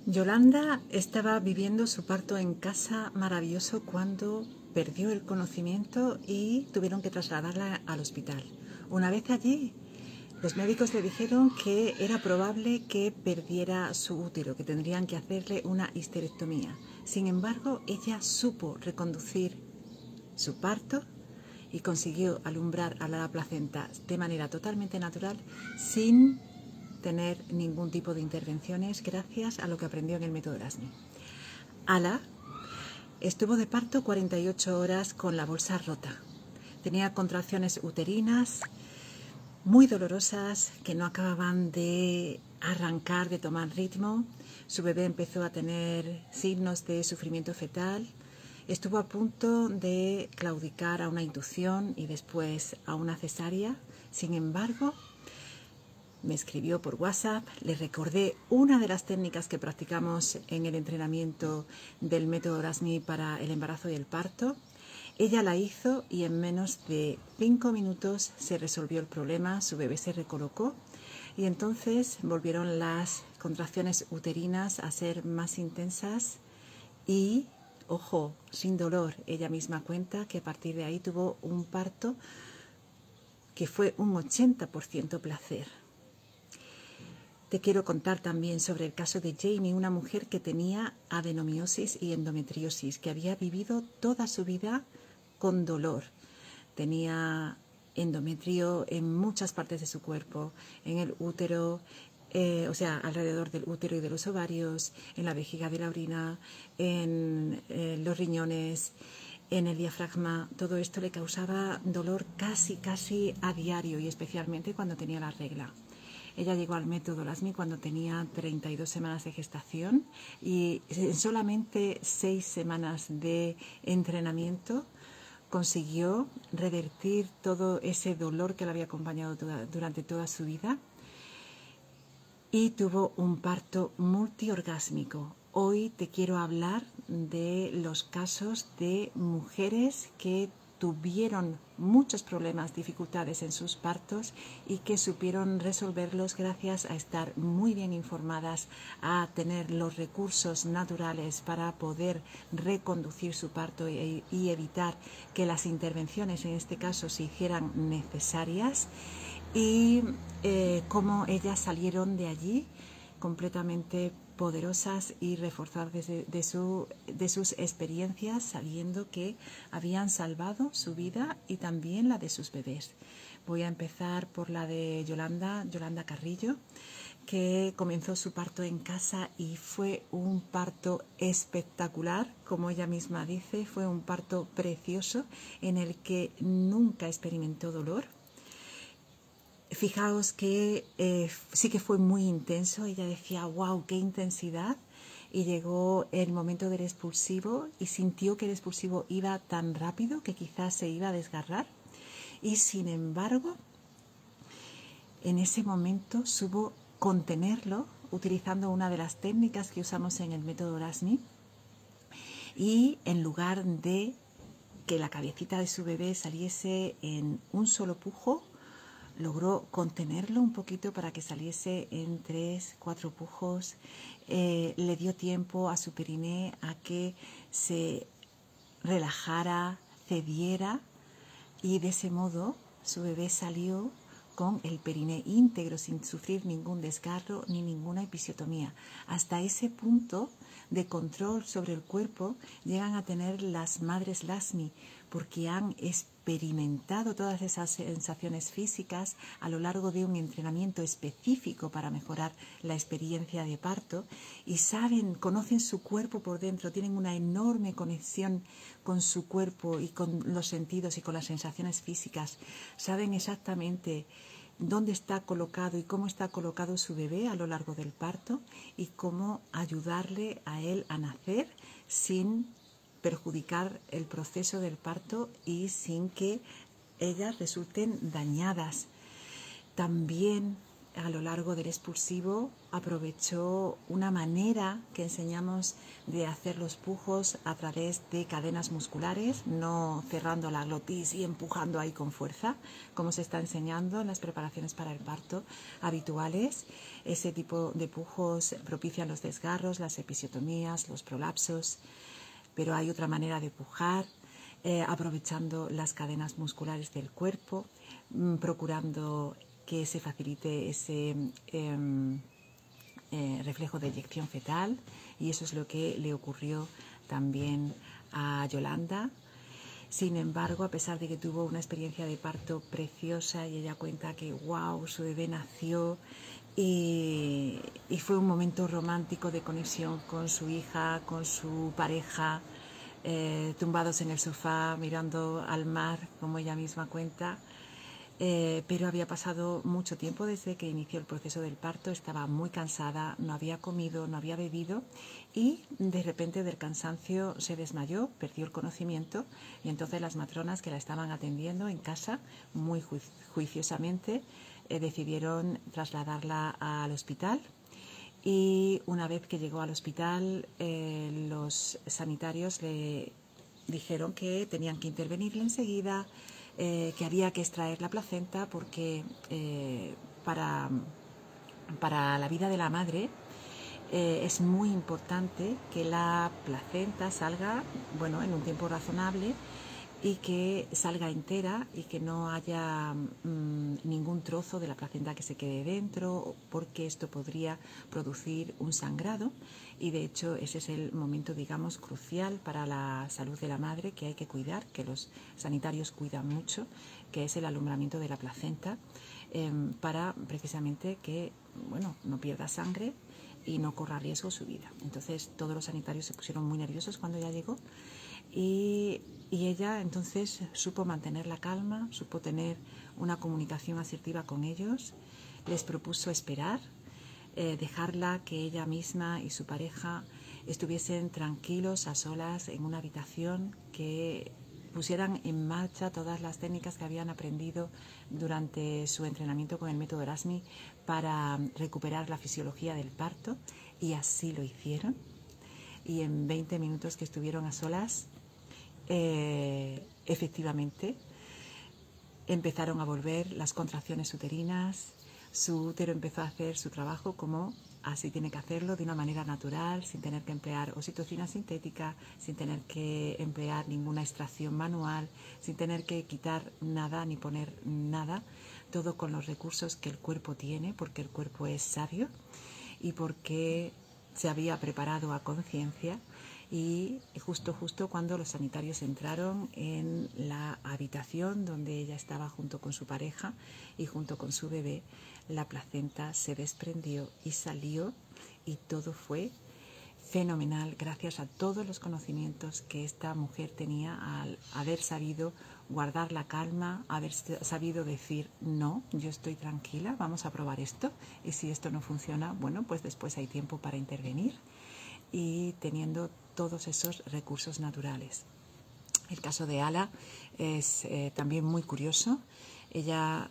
Yolanda estaba viviendo su parto en casa maravilloso cuando perdió el conocimiento y tuvieron que trasladarla al hospital. Una vez allí, los médicos le dijeron que era probable que perdiera su útero, que tendrían que hacerle una histerectomía. Sin embargo, ella supo reconducir su parto y consiguió alumbrar a la placenta de manera totalmente natural sin tener ningún tipo de intervenciones gracias a lo que aprendió en el método Erasmi. Ala estuvo de parto 48 horas con la bolsa rota. Tenía contracciones uterinas muy dolorosas que no acababan de arrancar, de tomar ritmo. Su bebé empezó a tener signos de sufrimiento fetal. Estuvo a punto de claudicar a una inducción y después a una cesárea. Sin embargo, me escribió por WhatsApp, le recordé una de las técnicas que practicamos en el entrenamiento del método Erasmi para el embarazo y el parto. Ella la hizo y en menos de 5 minutos se resolvió el problema, su bebé se recolocó y entonces volvieron las contracciones uterinas a ser más intensas y, ojo, sin dolor. Ella misma cuenta que a partir de ahí tuvo un parto que fue un 80% placer. Te quiero contar también sobre el caso de Jamie, una mujer que tenía adenomiosis y endometriosis, que había vivido toda su vida con dolor. Tenía endometrio en muchas partes de su cuerpo, en el útero, alrededor del útero y de los ovarios, en la vejiga de la orina, en los riñones, en el diafragma. Todo esto le causaba dolor casi a diario y especialmente cuando tenía la regla. Ella llegó al método Erasmi cuando tenía 32 semanas de gestación y en solamente 6 semanas de entrenamiento consiguió revertir todo ese dolor que le había acompañado durante toda su vida y tuvo un parto multiorgásmico. Hoy te quiero hablar de los casos de mujeres que tuvieron muchos problemas, dificultades en sus partos y que supieron resolverlos gracias a estar muy bien informadas, a tener los recursos naturales para poder reconducir su parto y evitar que las intervenciones en este caso se hicieran necesarias y cómo ellas salieron de allí completamente poderosas y reforzadas de sus experiencias, sabiendo que habían salvado su vida y también la de sus bebés. Voy a empezar por la de Yolanda Carrillo, que comenzó su parto en casa y fue un parto espectacular, como ella misma dice, fue un parto precioso en el que nunca experimentó dolor. Fijaos que sí que fue muy intenso. Ella decía, wow, qué intensidad. Y llegó el momento del expulsivo y sintió que el expulsivo iba tan rápido que quizás se iba a desgarrar. Y sin embargo, en ese momento supo contenerlo utilizando una de las técnicas que usamos en el método Erasmi. Y en lugar de que la cabecita de su bebé saliese en un solo pujo, logró contenerlo un poquito para que saliese en 3-4 pujos. Le dio tiempo a su periné a que se relajara, cediera y de ese modo su bebé salió con el periné íntegro sin sufrir ningún desgarro ni ninguna episiotomía. Hasta ese punto de control sobre el cuerpo llegan a tener las madres Erasmi porque han experimentado todas esas sensaciones físicas a lo largo de un entrenamiento específico para mejorar la experiencia de parto y saben, conocen su cuerpo por dentro, tienen una enorme conexión con su cuerpo y con los sentidos y con las sensaciones físicas. Saben exactamente dónde está colocado y cómo está colocado su bebé a lo largo del parto y cómo ayudarle a él a nacer sin perjudicar el proceso del parto y sin que ellas resulten dañadas. También a lo largo del expulsivo aprovechó una manera que enseñamos de hacer los pujos a través de cadenas musculares, no cerrando la glotis y empujando ahí con fuerza, como se está enseñando en las preparaciones para el parto habituales. Ese tipo de pujos propician los desgarros, las episiotomías, los prolapsos, pero hay otra manera de pujar, aprovechando las cadenas musculares del cuerpo, procurando que se facilite ese reflejo de eyección fetal, y eso es lo que le ocurrió también a Yolanda. Sin embargo, a pesar de que tuvo una experiencia de parto preciosa y ella cuenta que wow, su bebé nació y fue un momento romántico de conexión con su hija, con su pareja, tumbados en el sofá mirando al mar, como ella misma cuenta. Pero había pasado mucho tiempo desde que inició el proceso del parto, estaba muy cansada, no había comido, no había bebido y de repente del cansancio se desmayó, perdió el conocimiento, y entonces las matronas que la estaban atendiendo en casa muy juiciosamente decidieron trasladarla al hospital. Y una vez que llegó al hospital, los sanitarios le dijeron que tenían que intervenirle enseguida, que había que extraer la placenta porque para la vida de la madre es muy importante que la placenta salga, bueno, en un tiempo razonable, y que salga entera y que no haya ningún trozo de la placenta que se quede dentro, porque esto podría producir un sangrado, y de hecho ese es el momento, digamos, crucial para la salud de la madre, que hay que cuidar, que los sanitarios cuidan mucho, que es el alumbramiento de la placenta, para precisamente que, bueno, no pierda sangre y no corra riesgo su vida. Entonces todos los sanitarios se pusieron muy nerviosos cuando ya llegó, y ella entonces supo mantener la calma, supo tener una comunicación asertiva con ellos, les propuso esperar, dejarla que ella misma y su pareja estuviesen tranquilos a solas en una habitación, que pusieran en marcha todas las técnicas que habían aprendido durante su entrenamiento con el método Erasmi para recuperar la fisiología del parto, y así lo hicieron. Y en 20 minutos que estuvieron a solas, efectivamente empezaron a volver las contracciones uterinas, su útero empezó a hacer su trabajo como así tiene que hacerlo, de una manera natural, sin tener que emplear oxitocina sintética, sin tener que emplear ninguna extracción manual, sin tener que quitar nada ni poner nada, todo con los recursos que el cuerpo tiene, porque el cuerpo es sabio y porque se había preparado a conciencia. Y justo cuando los sanitarios entraron en la habitación donde ella estaba junto con su pareja y junto con su bebé, la placenta se desprendió y salió, y todo fue fenomenal gracias a todos los conocimientos que esta mujer tenía, al haber sabido guardar la calma, haber sabido decir no, yo estoy tranquila, vamos a probar esto, y si esto no funciona, bueno, pues después hay tiempo para intervenir, y teniendo todos esos recursos naturales. El caso de Ala es también muy curioso. Ella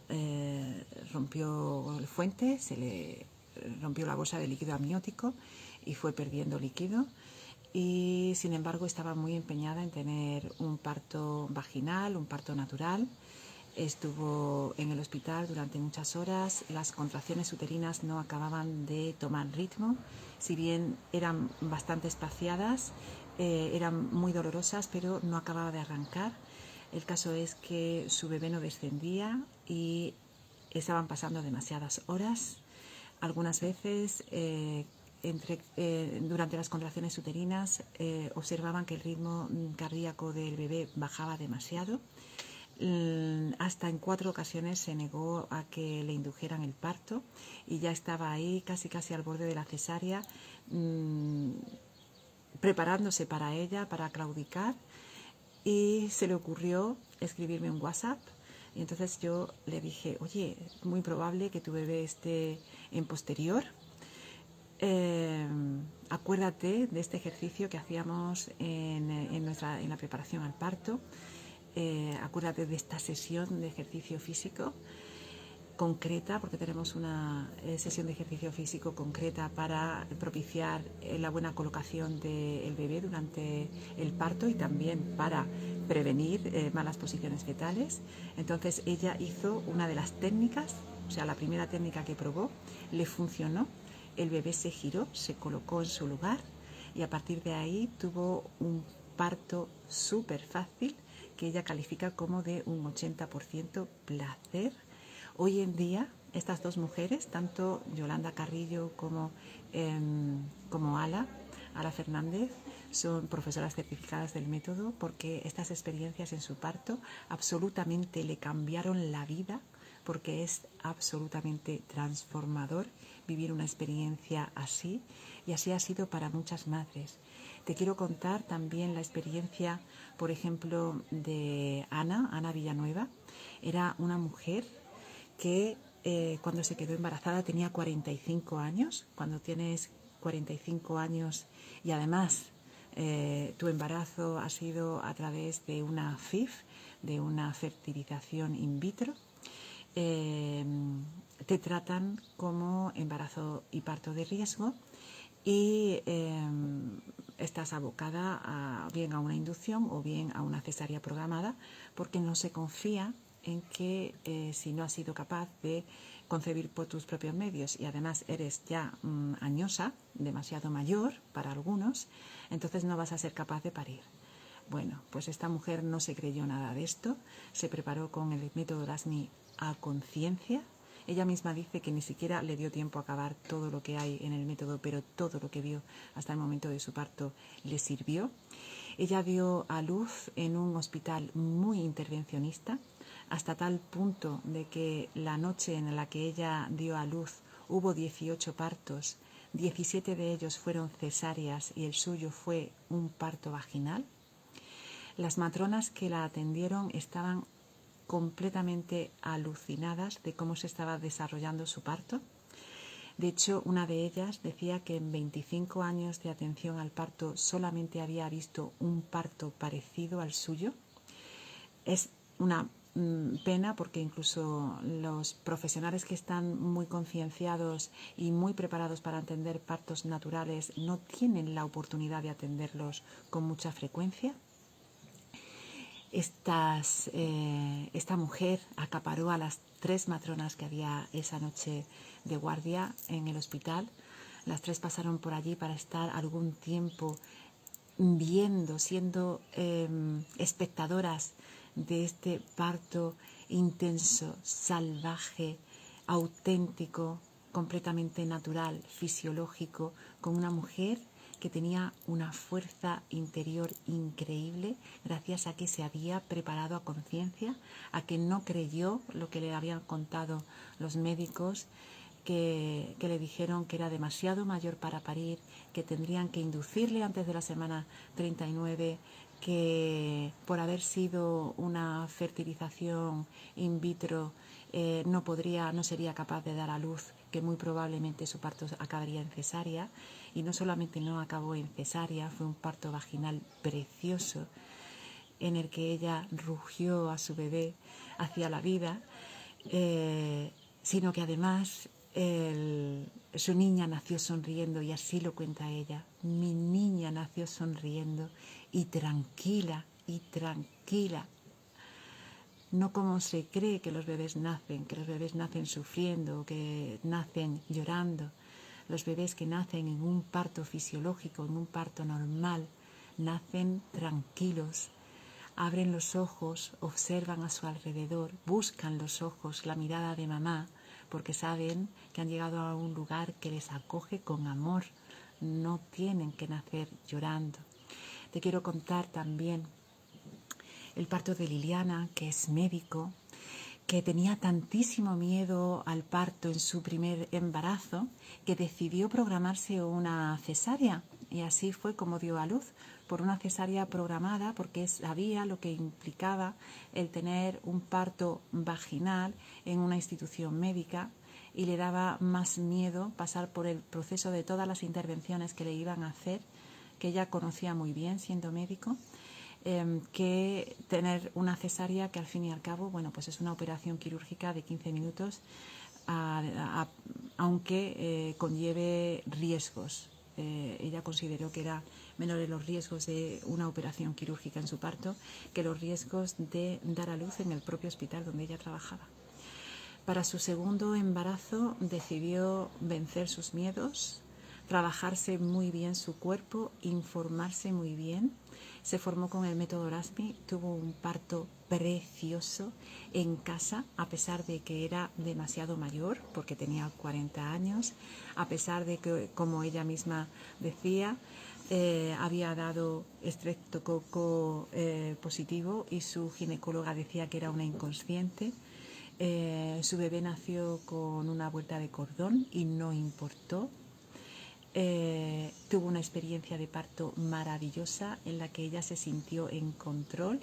rompió el fuente, se le rompió la bolsa de líquido amniótico y fue perdiendo líquido, y sin embargo estaba muy empeñada en tener un parto vaginal, un parto natural. Estuvo en el hospital durante muchas horas, las contracciones uterinas no acababan de tomar ritmo, si bien eran bastante espaciadas, eran muy dolorosas, pero no acababa de arrancar. El caso es que su bebé no descendía y estaban pasando demasiadas horas. Algunas veces durante las contracciones uterinas observaban que el ritmo cardíaco del bebé bajaba demasiado. Hasta en 4 ocasiones se negó a que le indujeran el parto, y ya estaba ahí casi al borde de la cesárea, preparándose para ella, para claudicar, y se le ocurrió escribirme un WhatsApp. Y entonces yo le dije, oye, es muy probable que tu bebé esté en posterior. Acuérdate de este ejercicio que hacíamos en la preparación al parto. Acuérdate de esta sesión de ejercicio físico. concreta, porque tenemos una sesión de ejercicio físico concreta para propiciar la buena colocación del bebé durante el parto y también para prevenir malas posiciones fetales. Entonces ella hizo una de las técnicas, o sea, la primera técnica que probó, le funcionó, el bebé se giró, se colocó en su lugar y a partir de ahí tuvo un parto súper fácil que ella califica como de un 80% placer. Hoy en día, estas dos mujeres, tanto Yolanda Carrillo como Ala Fernández, son profesoras certificadas del método porque estas experiencias en su parto absolutamente le cambiaron la vida, porque es absolutamente transformador vivir una experiencia así, y así ha sido para muchas madres. Te quiero contar también la experiencia, por ejemplo, de Ana Villanueva. Era una mujer que cuando se quedó embarazada tenía 45 años. Cuando tienes 45 años y además tu embarazo ha sido a través de una FIV, de una fertilización in vitro, te tratan como embarazo y parto de riesgo y estás abocada bien a una inducción o bien a una cesárea programada, porque no se confía en que si no has sido capaz de concebir por tus propios medios y además eres ya añosa, demasiado mayor para algunos, entonces no vas a ser capaz de parir. Bueno, pues esta mujer no se creyó nada de esto, se preparó con el método DASNI a conciencia. Ella misma dice que ni siquiera le dio tiempo a acabar todo lo que hay en el método, pero todo lo que vio hasta el momento de su parto le sirvió. Ella dio a luz en un hospital muy intervencionista, hasta tal punto de que la noche en la que ella dio a luz hubo 18 partos, 17 de ellos fueron cesáreas y el suyo fue un parto vaginal. Las matronas que la atendieron estaban completamente alucinadas de cómo se estaba desarrollando su parto. De hecho, una de ellas decía que en 25 años de atención al parto solamente había visto un parto parecido al suyo. Es una pena porque incluso los profesionales que están muy concienciados y muy preparados para atender partos naturales no tienen la oportunidad de atenderlos con mucha frecuencia. Esta mujer acaparó a las 3 matronas que había esa noche de guardia en el hospital. Las 3 pasaron por allí para estar algún tiempo viendo, siendo espectadoras de este parto intenso, salvaje, auténtico, completamente natural, fisiológico, con una mujer que tenía una fuerza interior increíble gracias a que se había preparado a conciencia, a que no creyó lo que le habían contado los médicos, que le dijeron que era demasiado mayor para parir, que tendrían que inducirle antes de la semana 39, que por haber sido una fertilización in vitro no sería capaz de dar a luz, que muy probablemente su parto acabaría en cesárea. Y no solamente no acabó en cesárea, fue un parto vaginal precioso en el que ella rugió a su bebé hacia la vida, sino que además su niña nació sonriendo, y así lo cuenta ella. Mi niña nació sonriendo y tranquila, no como se cree que los bebés nacen sufriendo, que nacen llorando. Los bebés que nacen en un parto fisiológico, en un parto normal, nacen tranquilos, abren los ojos, observan a su alrededor, buscan los ojos, la mirada de mamá, porque saben que han llegado a un lugar que les acoge con amor. No tienen que nacer llorando. Te quiero contar también el parto de Liliana, que es médico, que tenía tantísimo miedo al parto en su primer embarazo que decidió programarse una cesárea, y así fue como dio a luz, por una cesárea programada, porque sabía lo que implicaba el tener un parto vaginal en una institución médica y le daba más miedo pasar por el proceso de todas las intervenciones que le iban a hacer, que ella conocía muy bien siendo médico. que tener una cesárea que al fin y al cabo, bueno, pues es una operación quirúrgica de 15 minutos, aunque conlleve riesgos. Ella consideró que eran menores los riesgos de una operación quirúrgica en su parto que los riesgos de dar a luz en el propio hospital donde ella trabajaba. Para su segundo embarazo decidió vencer sus miedos, trabajarse muy bien su cuerpo, informarse muy bien. Se formó con el método Orasmi, tuvo un parto precioso en casa, a pesar de que era demasiado mayor, porque tenía 40 años, a pesar de que, como ella misma decía, había dado estreptococo positivo y su ginecóloga decía que era una inconsciente. Su bebé nació con una vuelta de cordón y no importó. Tuvo una experiencia de parto maravillosa en la que ella se sintió en control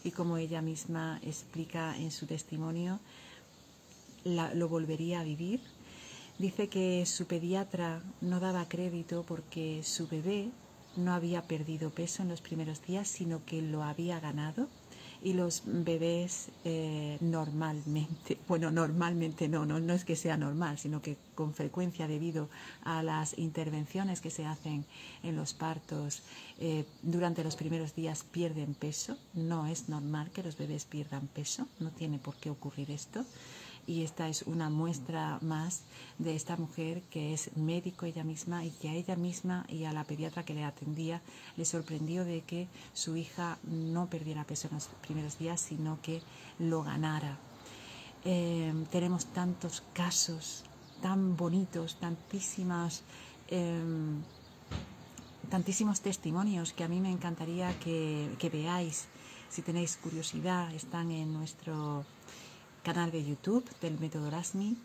y, como ella misma explica en su testimonio, lo volvería a vivir. Dice que su pediatra no daba crédito porque su bebé no había perdido peso en los primeros días, sino que lo había ganado. Y los bebés normalmente, bueno, normalmente no es que sea normal, sino que con frecuencia, debido a las intervenciones que se hacen en los partos, durante los primeros días pierden peso. No es normal que los bebés pierdan peso, no tiene por qué ocurrir esto. Y esta es una muestra más de esta mujer que es médico ella misma y que a ella misma y a la pediatra que le atendía le sorprendió de que su hija no perdiera peso en los primeros días, sino que lo ganara. Tenemos tantos casos tan bonitos, tantísimos testimonios que a mí me encantaría que veáis. Si tenéis curiosidad, están en nuestro canal de YouTube del método Orasmi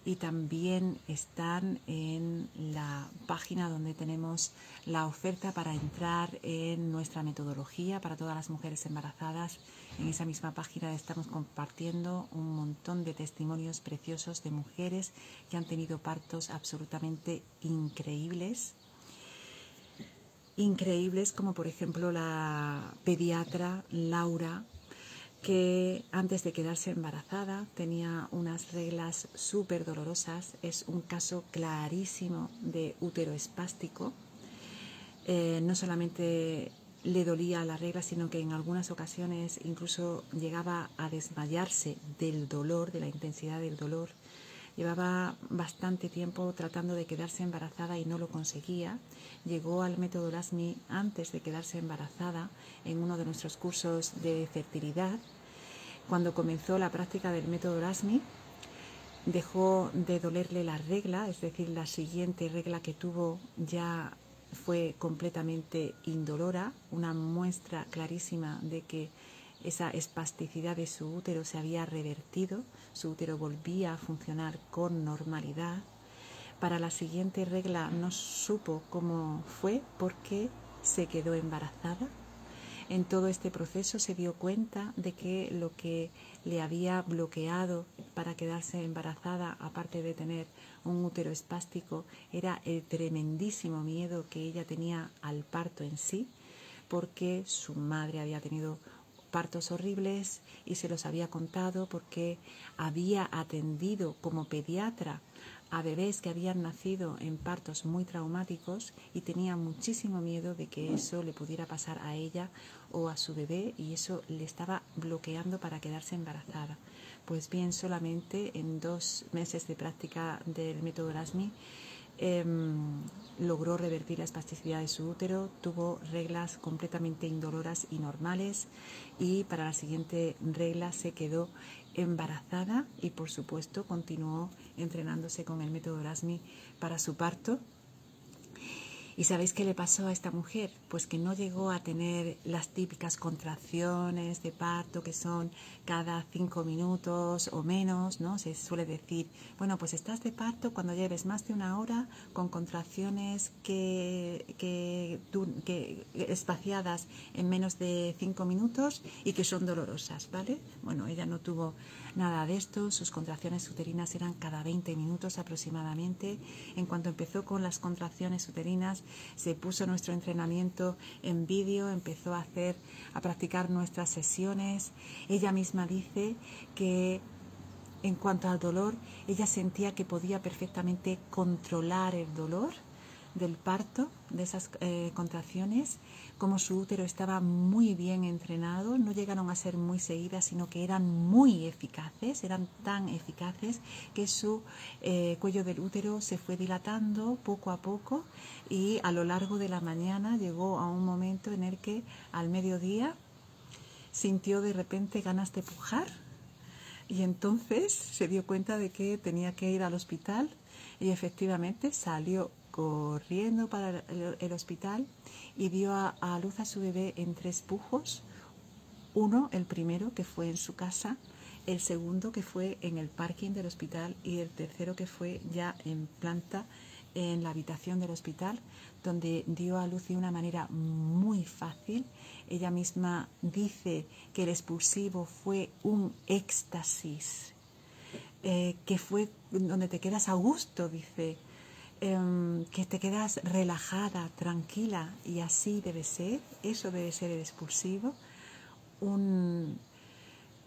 y también están en la página donde tenemos la oferta para entrar en nuestra metodología para todas las mujeres embarazadas. En esa misma página estamos compartiendo un montón de testimonios preciosos de mujeres que han tenido partos absolutamente increíbles, como por ejemplo la pediatra Laura, que antes de quedarse embarazada tenía unas reglas súper dolorosas. Es un caso clarísimo de útero espástico. No solamente le dolía la regla, sino que en algunas ocasiones incluso llegaba a desmayarse del dolor, de la intensidad del dolor. Llevaba bastante tiempo tratando de quedarse embarazada y no lo conseguía. Llegó al método Orasmi antes de quedarse embarazada en uno de nuestros cursos de fertilidad. Cuando comenzó la práctica del método Orasmi, dejó de dolerle la regla, es decir, la siguiente regla que tuvo ya fue completamente indolora, una muestra clarísima de que esa espasticidad de su útero se había revertido, su útero volvía a funcionar con normalidad. Para la siguiente regla no supo cómo fue porque se quedó embarazada. En todo este proceso se dio cuenta de que lo que le había bloqueado para quedarse embarazada, aparte de tener un útero espástico, era el tremendísimo miedo que ella tenía al parto en sí, porque su madre había tenido partos horribles y se los había contado, porque había atendido como pediatra a bebés que habían nacido en partos muy traumáticos y tenía muchísimo miedo de que eso le pudiera pasar a ella o a su bebé, y eso le estaba bloqueando para quedarse embarazada. Pues bien, solamente en 2 meses de práctica del método Orasmi logró revertir la espasticidad de su útero, tuvo reglas completamente indoloras y normales, y para la siguiente regla se quedó embarazada y por supuesto continuó entrenándose con el método Orasmi para su parto. ¿Y sabéis qué le pasó a esta mujer? Pues que no llegó a tener las típicas contracciones de parto que son cada 5 minutos o menos, ¿no? Se suele decir, bueno, pues estás de parto cuando lleves más de 1 hora con contracciones que espaciadas en menos de 5 minutos y que son dolorosas, ¿vale? Bueno, ella no tuvo nada de esto, sus contracciones uterinas eran cada 20 minutos aproximadamente. En cuanto empezó con las contracciones uterinas, se puso nuestro entrenamiento en vídeo, empezó a practicar nuestras sesiones. Ella misma dice que en cuanto al dolor, ella sentía que podía perfectamente controlar el dolor del parto, de esas contracciones, como su útero estaba muy bien entrenado. No llegaron a ser muy seguidas, sino que eran muy eficaces, eran tan eficaces que su cuello del útero se fue dilatando poco a poco, y a lo largo de la mañana llegó a un momento en el que al mediodía sintió de repente ganas de pujar, y entonces se dio cuenta de que tenía que ir al hospital, y efectivamente salió corriendo para el hospital y dio a luz a su bebé en 3 pujos. Uno, el primero, que fue en su casa, el segundo, que fue en el parking del hospital, y el tercero, que fue ya en planta en la habitación del hospital, donde dio a luz de una manera muy fácil. Ella misma dice que el expulsivo fue un éxtasis, que fue donde te quedas a gusto, dice, que te quedas relajada, tranquila, y así debe ser. Eso debe ser el expulsivo, un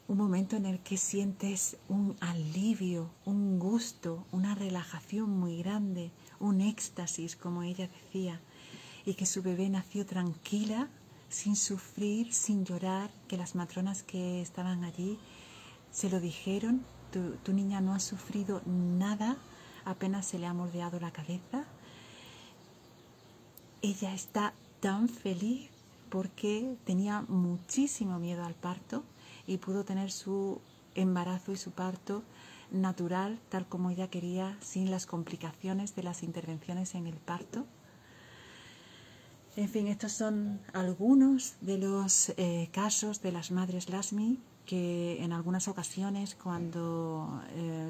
momento en el que sientes un alivio, un gusto, una relajación muy grande, un éxtasis, como ella decía, y que su bebé nació tranquila, sin sufrir, sin llorar, que las matronas que estaban allí se lo dijeron: tu niña no ha sufrido nada, apenas se le ha moldeado la cabeza. Ella está tan feliz porque tenía muchísimo miedo al parto y pudo tener su embarazo y su parto natural, tal como ella quería, sin las complicaciones de las intervenciones en el parto. En fin, estos son algunos de los casos de las madres LASMI, que en algunas ocasiones, cuando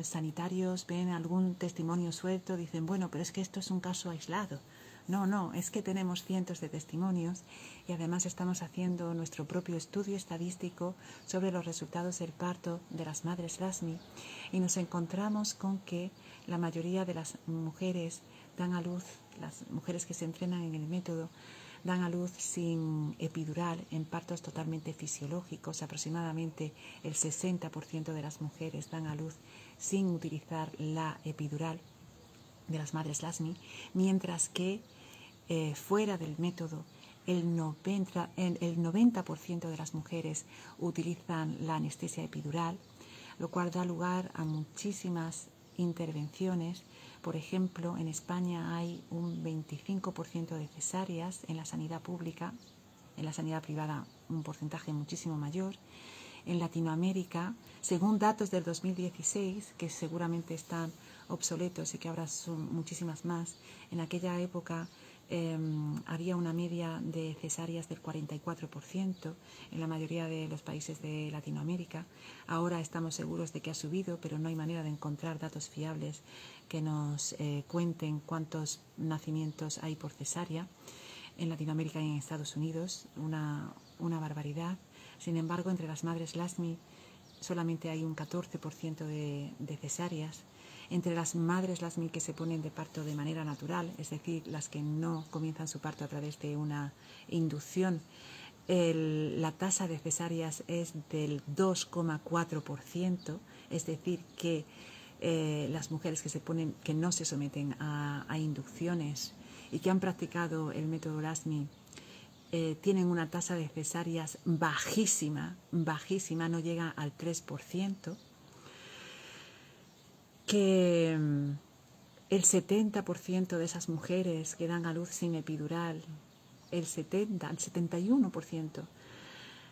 sanitarios ven algún testimonio suelto, dicen: bueno, pero es que esto es un caso aislado. No, es que tenemos cientos de testimonios, y además estamos haciendo nuestro propio estudio estadístico sobre los resultados del parto de las madres LASMI, y nos encontramos con que la mayoría de las mujeres dan a luz, las mujeres que se entrenan en el método, dan a luz sin epidural, en partos totalmente fisiológicos. Aproximadamente el 60% de las mujeres dan a luz sin utilizar la epidural de las madres LASMI, mientras que fuera del método el 90% de las mujeres utilizan la anestesia epidural, lo cual da lugar a muchísimas intervenciones. Por ejemplo, en España hay un 25% de cesáreas en la sanidad pública, en la sanidad privada un porcentaje muchísimo mayor. En Latinoamérica, según datos del 2016, que seguramente están obsoletos y que ahora son muchísimas más, en aquella época había una media de cesáreas del 44% en la mayoría de los países de Latinoamérica. Ahora estamos seguros de que ha subido, pero no hay manera de encontrar datos fiables que nos cuenten cuántos nacimientos hay por cesárea. En Latinoamérica y en Estados Unidos, una barbaridad. Sin embargo, entre las madres LASMI solamente hay un 14% de cesáreas. Entre las madres LASMI que se ponen de parto de manera natural, es decir, las que no comienzan su parto a través de una inducción, la tasa de cesáreas es del 2,4%, es decir, que las mujeres que no se someten a inducciones y que han practicado el método LASMI tienen una tasa de cesáreas bajísima, no llega al 3%, que el 70% de esas mujeres que dan a luz sin epidural, el 71%,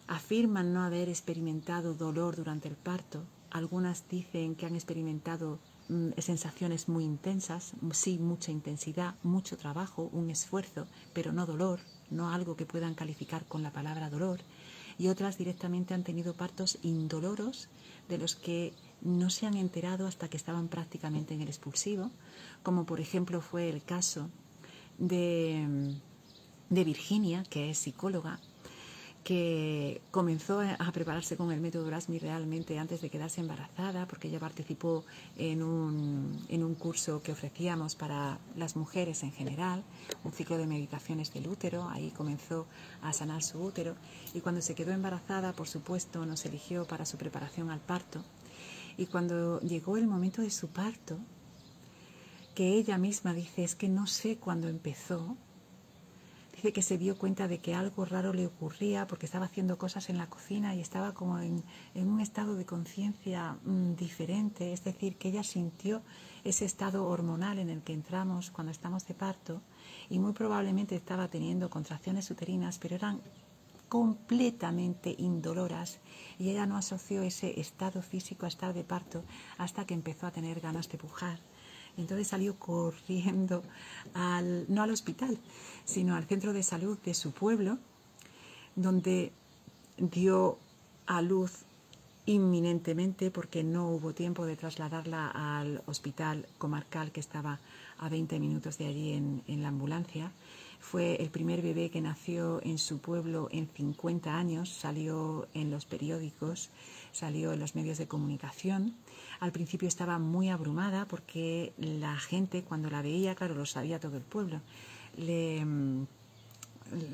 afirman no haber experimentado dolor durante el parto. Algunas dicen que han experimentado sensaciones muy intensas, sí, mucha intensidad, mucho trabajo, un esfuerzo, pero no dolor, no algo que puedan calificar con la palabra dolor. Y otras directamente han tenido partos indoloros, de los que no se han enterado hasta que estaban prácticamente en el expulsivo, como por ejemplo fue el caso de Virginia, que es psicóloga, que comenzó a prepararse con el método Brasmi realmente antes de quedarse embarazada, porque ella participó en un curso que ofrecíamos para las mujeres en general, un ciclo de meditaciones del útero. Ahí comenzó a sanar su útero, y cuando se quedó embarazada, por supuesto, nos eligió para su preparación al parto. Y cuando llegó el momento de su parto, que ella misma dice, es que no sé cuándo empezó, dice que se dio cuenta de que algo raro le ocurría porque estaba haciendo cosas en la cocina y estaba como en un estado de conciencia diferente. Es decir, que ella sintió ese estado hormonal en el que entramos cuando estamos de parto, y muy probablemente estaba teniendo contracciones uterinas, pero eran completamente indoloras, y ella no asoció ese estado físico a estar de parto hasta que empezó a tener ganas de pujar. Entonces salió corriendo no al hospital, sino al centro de salud de su pueblo, donde dio a luz inminentemente, porque no hubo tiempo de trasladarla al hospital comarcal que estaba a 20 minutos de allí en la ambulancia. Fue el primer bebé que nació en su pueblo en 50 años, salió en los periódicos, salió en los medios de comunicación. Al principio estaba muy abrumada porque la gente, cuando la veía, claro, lo sabía todo el pueblo, le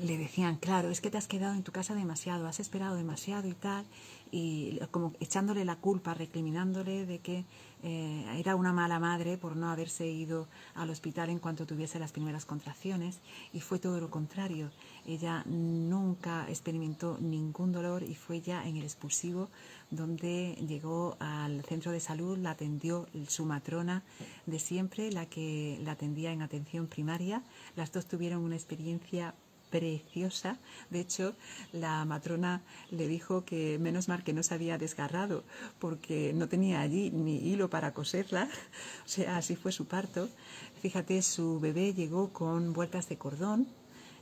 decían, claro, es que te has quedado en tu casa demasiado, has esperado demasiado y tal, y como echándole la culpa, recriminándole de que era una mala madre por no haberse ido al hospital en cuanto tuviese las primeras contracciones. Y fue todo lo contrario. Ella nunca experimentó ningún dolor, y fue ya en el expulsivo donde llegó al centro de salud, la atendió su matrona de siempre, la que la atendía en atención primaria. Las dos tuvieron una experiencia preciosa. De hecho, la matrona le dijo que menos mal que no se había desgarrado, porque no tenía allí ni hilo para coserla. O sea, así fue su parto. Fíjate, su bebé llegó con vueltas de cordón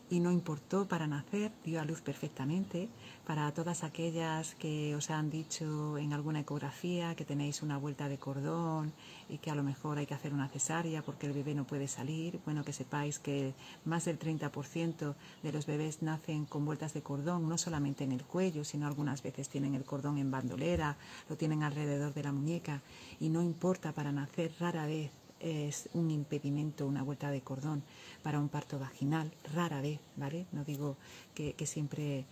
y no importó para nacer, dio a luz perfectamente. Para todas aquellas que os han dicho en alguna ecografía que tenéis una vuelta de cordón y que a lo mejor hay que hacer una cesárea porque el bebé no puede salir, bueno, que sepáis que más del 30% de los bebés nacen con vueltas de cordón, no solamente en el cuello, sino algunas veces tienen el cordón en bandolera, lo tienen alrededor de la muñeca, y no importa para nacer. Rara vez es un impedimento una vuelta de cordón para un parto vaginal, rara vez, ¿vale? No digo que siempre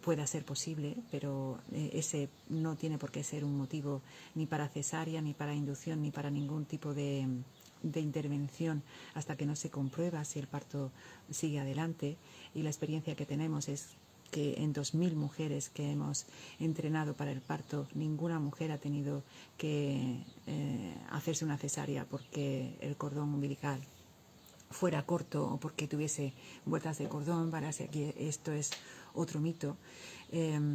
pueda ser posible, pero ese no tiene por qué ser un motivo ni para cesárea, ni para inducción, ni para ningún tipo de intervención hasta que no se comprueba si el parto sigue adelante. Y la experiencia que tenemos es que en 2000 mujeres que hemos entrenado para el parto, ninguna mujer ha tenido que hacerse una cesárea porque el cordón umbilical fuera corto o porque tuviese vueltas de cordón. Para que esto es otro mito.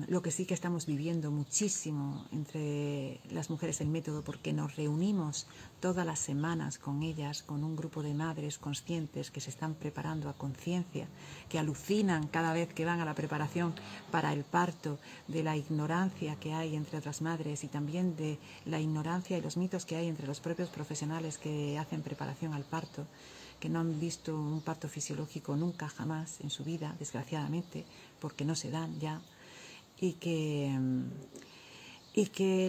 Lo que sí que estamos viviendo muchísimo entre las mujeres del método, porque nos reunimos todas las semanas con ellas, con un grupo de madres conscientes que se están preparando a conciencia, que alucinan cada vez que van a la preparación para el parto, de la ignorancia que hay entre otras madres, y también de la ignorancia y los mitos que hay entre los propios profesionales que hacen preparación al parto, que no han visto un parto fisiológico nunca, jamás en su vida, desgraciadamente, porque no se dan ya, y que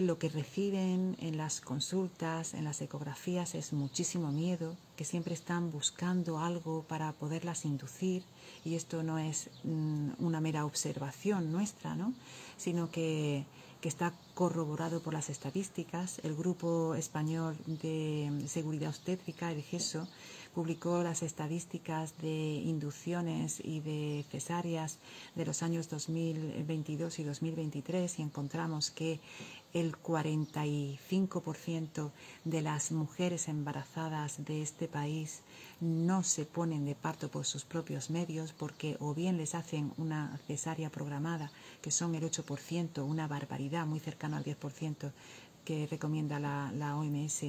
lo que reciben en las consultas, en las ecografías, es muchísimo miedo, que siempre están buscando algo para poderlas inducir, y esto no es una mera observación nuestra, ¿no? Sino que está corroborado por las estadísticas. El Grupo Español de Seguridad Obstétrica, el GESO, publicó las estadísticas de inducciones y de cesáreas de los años 2022 y 2023, y encontramos que el 45% de las mujeres embarazadas de este país no se ponen de parto por sus propios medios, porque o bien les hacen una cesárea programada, que son el 8%, una barbaridad, muy cercano al 10% que recomienda la OMS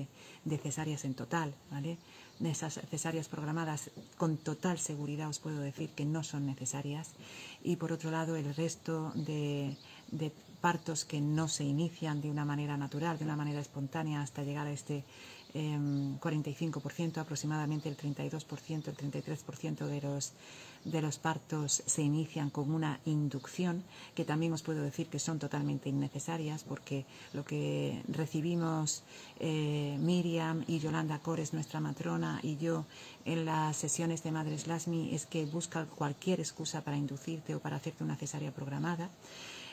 de cesáreas en total, ¿vale? Esas cesáreas programadas, con total seguridad os puedo decir que no son necesarias. Y por otro lado, el resto de partos que no se inician de una manera natural, de una manera espontánea, hasta llegar a este 45%, aproximadamente el 32%, el 33% de los partos se inician con una inducción, que también os puedo decir que son totalmente innecesarias, porque lo que recibimos Miriam y Yolanda Cores, nuestra matrona, y yo en las sesiones de Madres Lasmi es que busca cualquier excusa para inducirte o para hacerte una cesárea programada.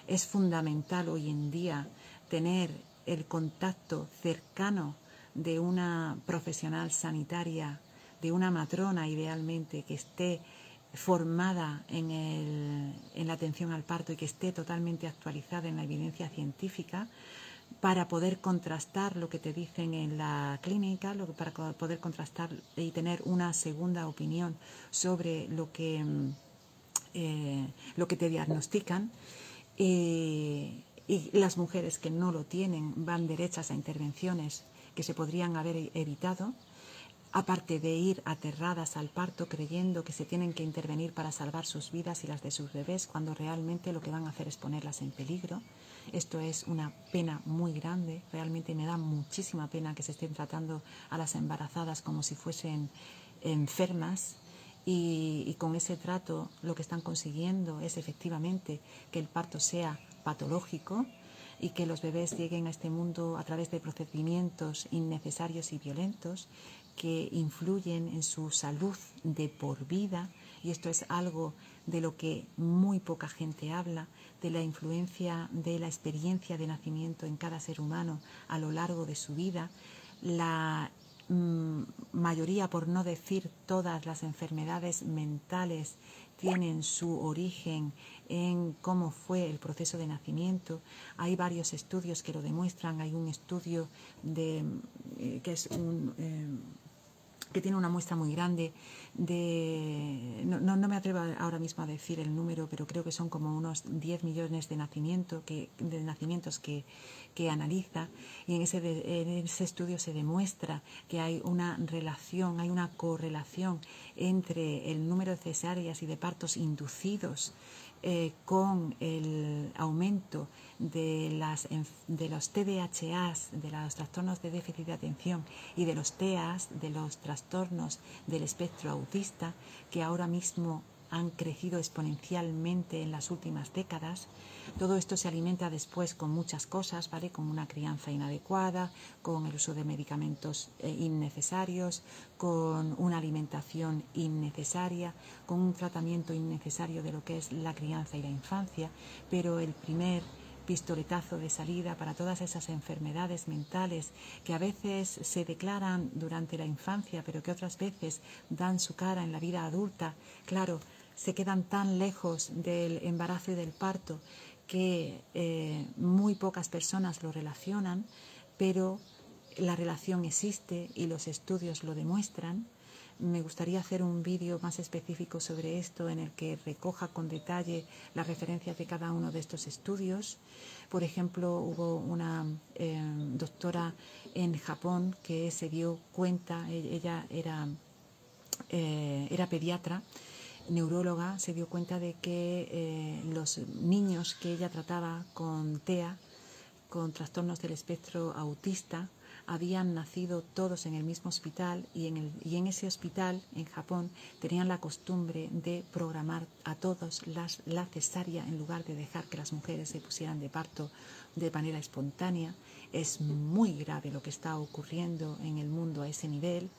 Es fundamental hoy en día tener el contacto cercano de una profesional sanitaria, de una matrona idealmente, que esté formada en la atención al parto y que esté totalmente actualizada en la evidencia científica, para poder contrastar lo que te dicen en la clínica, para poder contrastar y tener una segunda opinión sobre lo que te diagnostican. Y las mujeres que no lo tienen van derechas a intervenciones que se podrían haber evitado, aparte de ir aterradas al parto creyendo que se tienen que intervenir para salvar sus vidas y las de sus bebés, cuando realmente lo que van a hacer es ponerlas en peligro. Esto es una pena muy grande, realmente me da muchísima pena que se estén tratando a las embarazadas como si fuesen enfermas. Y con ese trato lo que están consiguiendo es efectivamente que el parto sea patológico y que los bebés lleguen a este mundo a través de procedimientos innecesarios y violentos que influyen en su salud de por vida. Y esto es algo de lo que muy poca gente habla, de la influencia de la experiencia de nacimiento en cada ser humano a lo largo de su vida. La mayoría, por no decir todas, las enfermedades mentales tienen su origen en cómo fue el proceso de nacimiento. Hay varios estudios que lo demuestran. Hay un estudio que tiene una muestra muy grande no me atrevo ahora mismo a decir el número, pero creo que son como unos 10 millones de nacimientos que analiza, y en ese estudio se demuestra que hay una relación, hay una correlación entre el número de cesáreas y de partos inducidos con el aumento de los TDAHs, de los trastornos de déficit de atención, y de los TEAs, de los trastornos del espectro autista, que ahora mismo han crecido exponencialmente en las últimas décadas. Todo esto se alimenta después con muchas cosas, ¿vale? Con una crianza inadecuada, con el uso de medicamentos innecesarios, con una alimentación innecesaria, con un tratamiento innecesario de lo que es la crianza y la infancia. Pero el primer pistoletazo de salida para todas esas enfermedades mentales que a veces se declaran durante la infancia, pero que otras veces dan su cara en la vida adulta, claro, se quedan tan lejos del embarazo y del parto que muy pocas personas lo relacionan, pero la relación existe y los estudios lo demuestran. Me gustaría hacer un vídeo más específico sobre esto, en el que recoja con detalle las referencias de cada uno de estos estudios. Por ejemplo, hubo una doctora en Japón que se dio cuenta, ella era pediatra, neuróloga, se dio cuenta de que los niños que ella trataba con TEA, con trastornos del espectro autista, habían nacido todos en el mismo hospital, y en ese hospital, en Japón, tenían la costumbre de programar a todos la cesárea en lugar de dejar que las mujeres se pusieran de parto de manera espontánea. Es muy grave lo que está ocurriendo en el mundo a ese nivel,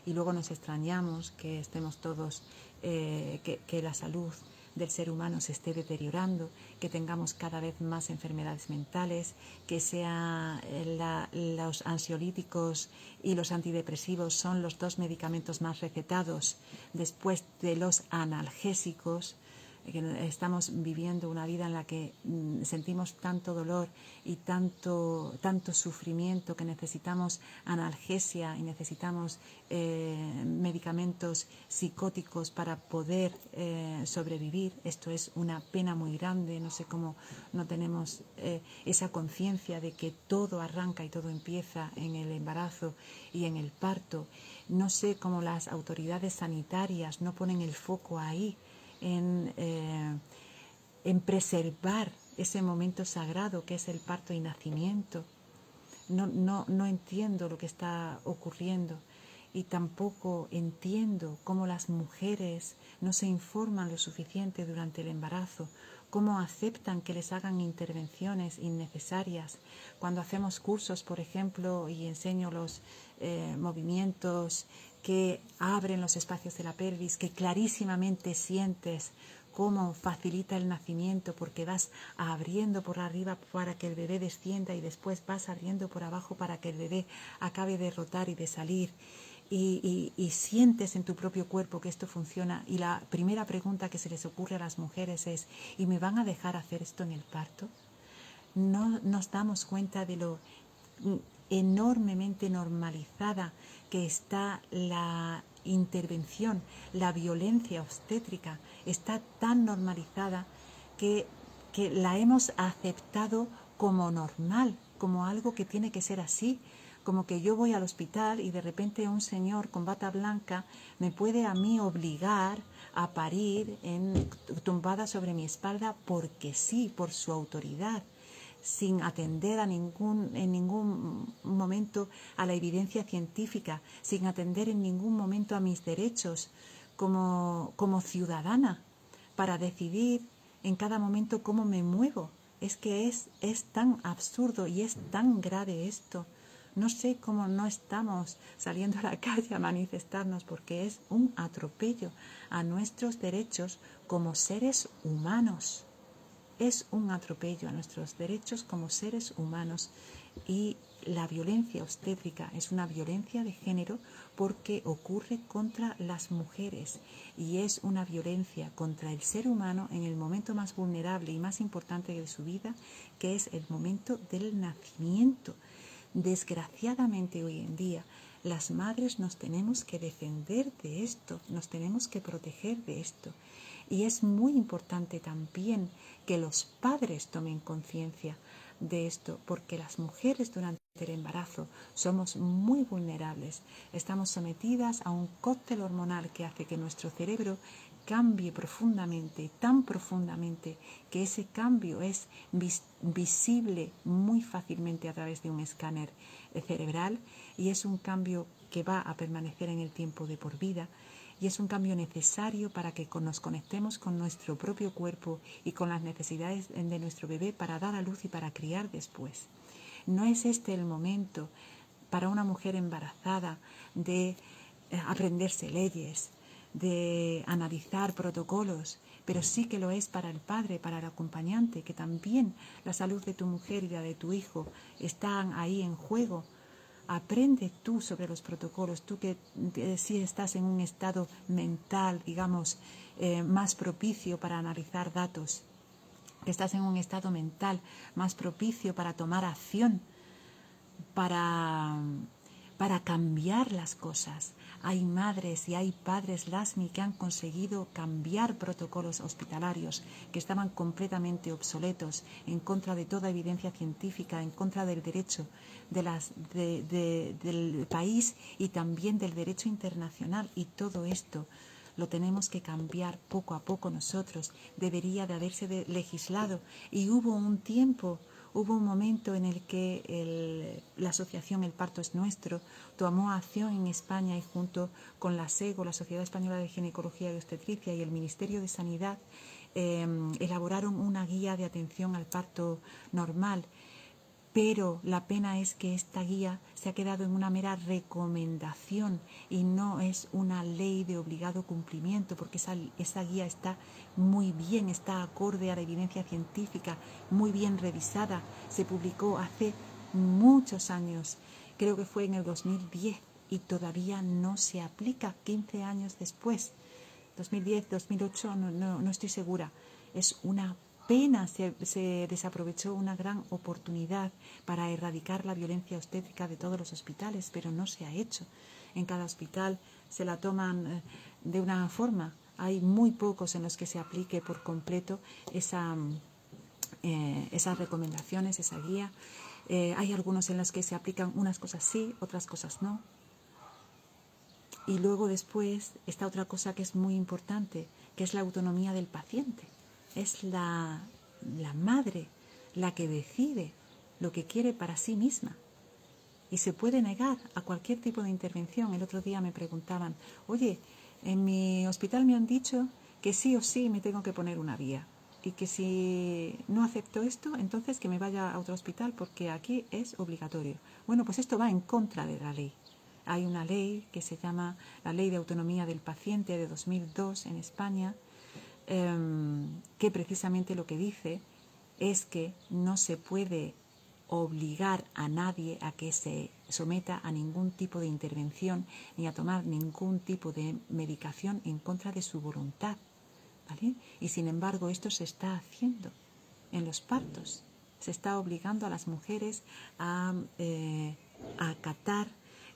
y luego nos extrañamos que estemos todos, que la salud del ser humano se esté deteriorando, que tengamos cada vez más enfermedades mentales, que los ansiolíticos y los antidepresivos son los dos medicamentos más recetados después de los analgésicos. Que estamos viviendo una vida en la que sentimos tanto dolor y tanto sufrimiento, que necesitamos analgesia y necesitamos medicamentos psicóticos para poder sobrevivir. Esto es una pena muy grande. No sé cómo no tenemos esa conciencia de que todo arranca y todo empieza en el embarazo y en el parto. No sé cómo las autoridades sanitarias no ponen el foco ahí, en preservar ese momento sagrado que es el parto y nacimiento. no entiendo lo que está ocurriendo y tampoco entiendo cómo las mujeres no se informan lo suficiente durante el embarazo, cómo aceptan que les hagan intervenciones innecesarias. Cuando hacemos cursos, por ejemplo, y enseño los movimientos que abren los espacios de la pelvis, que clarísimamente sientes cómo facilita el nacimiento porque vas abriendo por arriba para que el bebé descienda y después vas abriendo por abajo para que el bebé acabe de rotar y de salir. Y sientes en tu propio cuerpo que esto funciona. Y la primera pregunta que se les ocurre a las mujeres es: ¿y me van a dejar hacer esto en el parto? No nos damos cuenta de lo enormemente normalizada que está la intervención, la violencia obstétrica. Está tan normalizada que la hemos aceptado como normal, como algo que tiene que ser así. Como que yo voy al hospital y de repente un señor con bata blanca me puede a mí obligar a parir tumbada sobre mi espalda porque sí, por su autoridad, sin atender en ningún momento a la evidencia científica, sin atender en ningún momento a mis derechos como ciudadana para decidir en cada momento cómo me muevo. Es que es tan absurdo y es tan grave esto. No sé cómo no estamos saliendo a la calle a manifestarnos, porque es un atropello a nuestros derechos como seres humanos. Es un atropello a nuestros derechos como seres humanos. Y la violencia obstétrica es una violencia de género porque ocurre contra las mujeres y es una violencia contra el ser humano en el momento más vulnerable y más importante de su vida, que es el momento del nacimiento. Desgraciadamente hoy en día las madres nos tenemos que defender de esto, nos tenemos que proteger de esto. Y es muy importante también que los padres tomen conciencia de esto, porque las mujeres durante el embarazo somos muy vulnerables. Estamos sometidas a un cóctel hormonal que hace que nuestro cerebro cambie profundamente, tan profundamente, que ese cambio es visible muy fácilmente a través de un escáner cerebral, y es un cambio que va a permanecer en el tiempo de por vida. Y es un cambio necesario para que nos conectemos con nuestro propio cuerpo y con las necesidades de nuestro bebé para dar a luz y para criar después. No es este el momento para una mujer embarazada de aprenderse leyes, de analizar protocolos, pero sí que lo es para el padre, para el acompañante, que también la salud de tu mujer y la de tu hijo están ahí en juego. Aprende tú sobre los protocolos, tú que si estás en un estado mental, digamos, más propicio para analizar datos, que estás en un estado mental más propicio para tomar acción, para cambiar las cosas. Hay madres y hay padres LASMI que han conseguido cambiar protocolos hospitalarios que estaban completamente obsoletos, en contra de toda evidencia científica, en contra del derecho del país y también del derecho internacional. Y todo esto lo tenemos que cambiar poco a poco nosotros. Debería de haberse legislado, y hubo un momento en el que la asociación El Parto es Nuestro tomó acción en España, y junto con la SEGO, la Sociedad Española de Ginecología y Obstetricia, y el Ministerio de Sanidad, elaboraron una guía de atención al parto normal. Pero la pena es que esta guía se ha quedado en una mera recomendación y no es una ley de obligado cumplimiento, porque esa guía está muy bien, está acorde a la evidencia científica, muy bien revisada. Se publicó hace muchos años, creo que fue en el 2010, y todavía no se aplica 15 años después. 2010, 2008, no estoy segura. Es una pena. Se desaprovechó una gran oportunidad para erradicar la violencia obstétrica de todos los hospitales, pero no se ha hecho. En cada hospital se la toman de una forma. Hay muy pocos en los que se aplique por completo esas recomendaciones, esa guía. Hay algunos en los que se aplican unas cosas sí, otras cosas no. Y luego después está otra cosa que es muy importante, que es la autonomía del paciente. Es la madre la que decide lo que quiere para sí misma. y se puede negar a cualquier tipo de intervención. El otro día me preguntaban, oye, en mi hospital me han dicho que sí o sí me tengo que poner una vía y que si no acepto esto, entonces que me vaya a otro hospital porque aquí es obligatorio. Bueno, pues esto va en contra de la ley. Hay una ley que se llama la Ley de Autonomía del Paciente de 2002 en España, que precisamente lo que dice es que no se puede obligar a nadie a que se someta a ningún tipo de intervención ni a tomar ningún tipo de medicación en contra de su voluntad, ¿vale? Y sin embargo esto se está haciendo en los partos. Se está obligando a las mujeres a acatar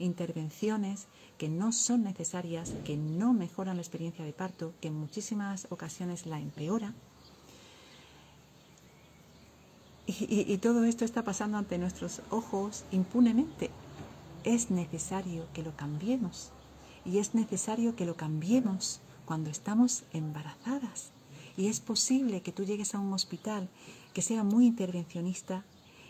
intervenciones que no son necesarias, que no mejoran la experiencia de parto, que en muchísimas ocasiones la empeora. Y todo esto está pasando ante nuestros ojos impunemente. Es necesario que lo cambiemos. Y es necesario que lo cambiemos cuando estamos embarazadas. Y es posible que tú llegues a un hospital que sea muy intervencionista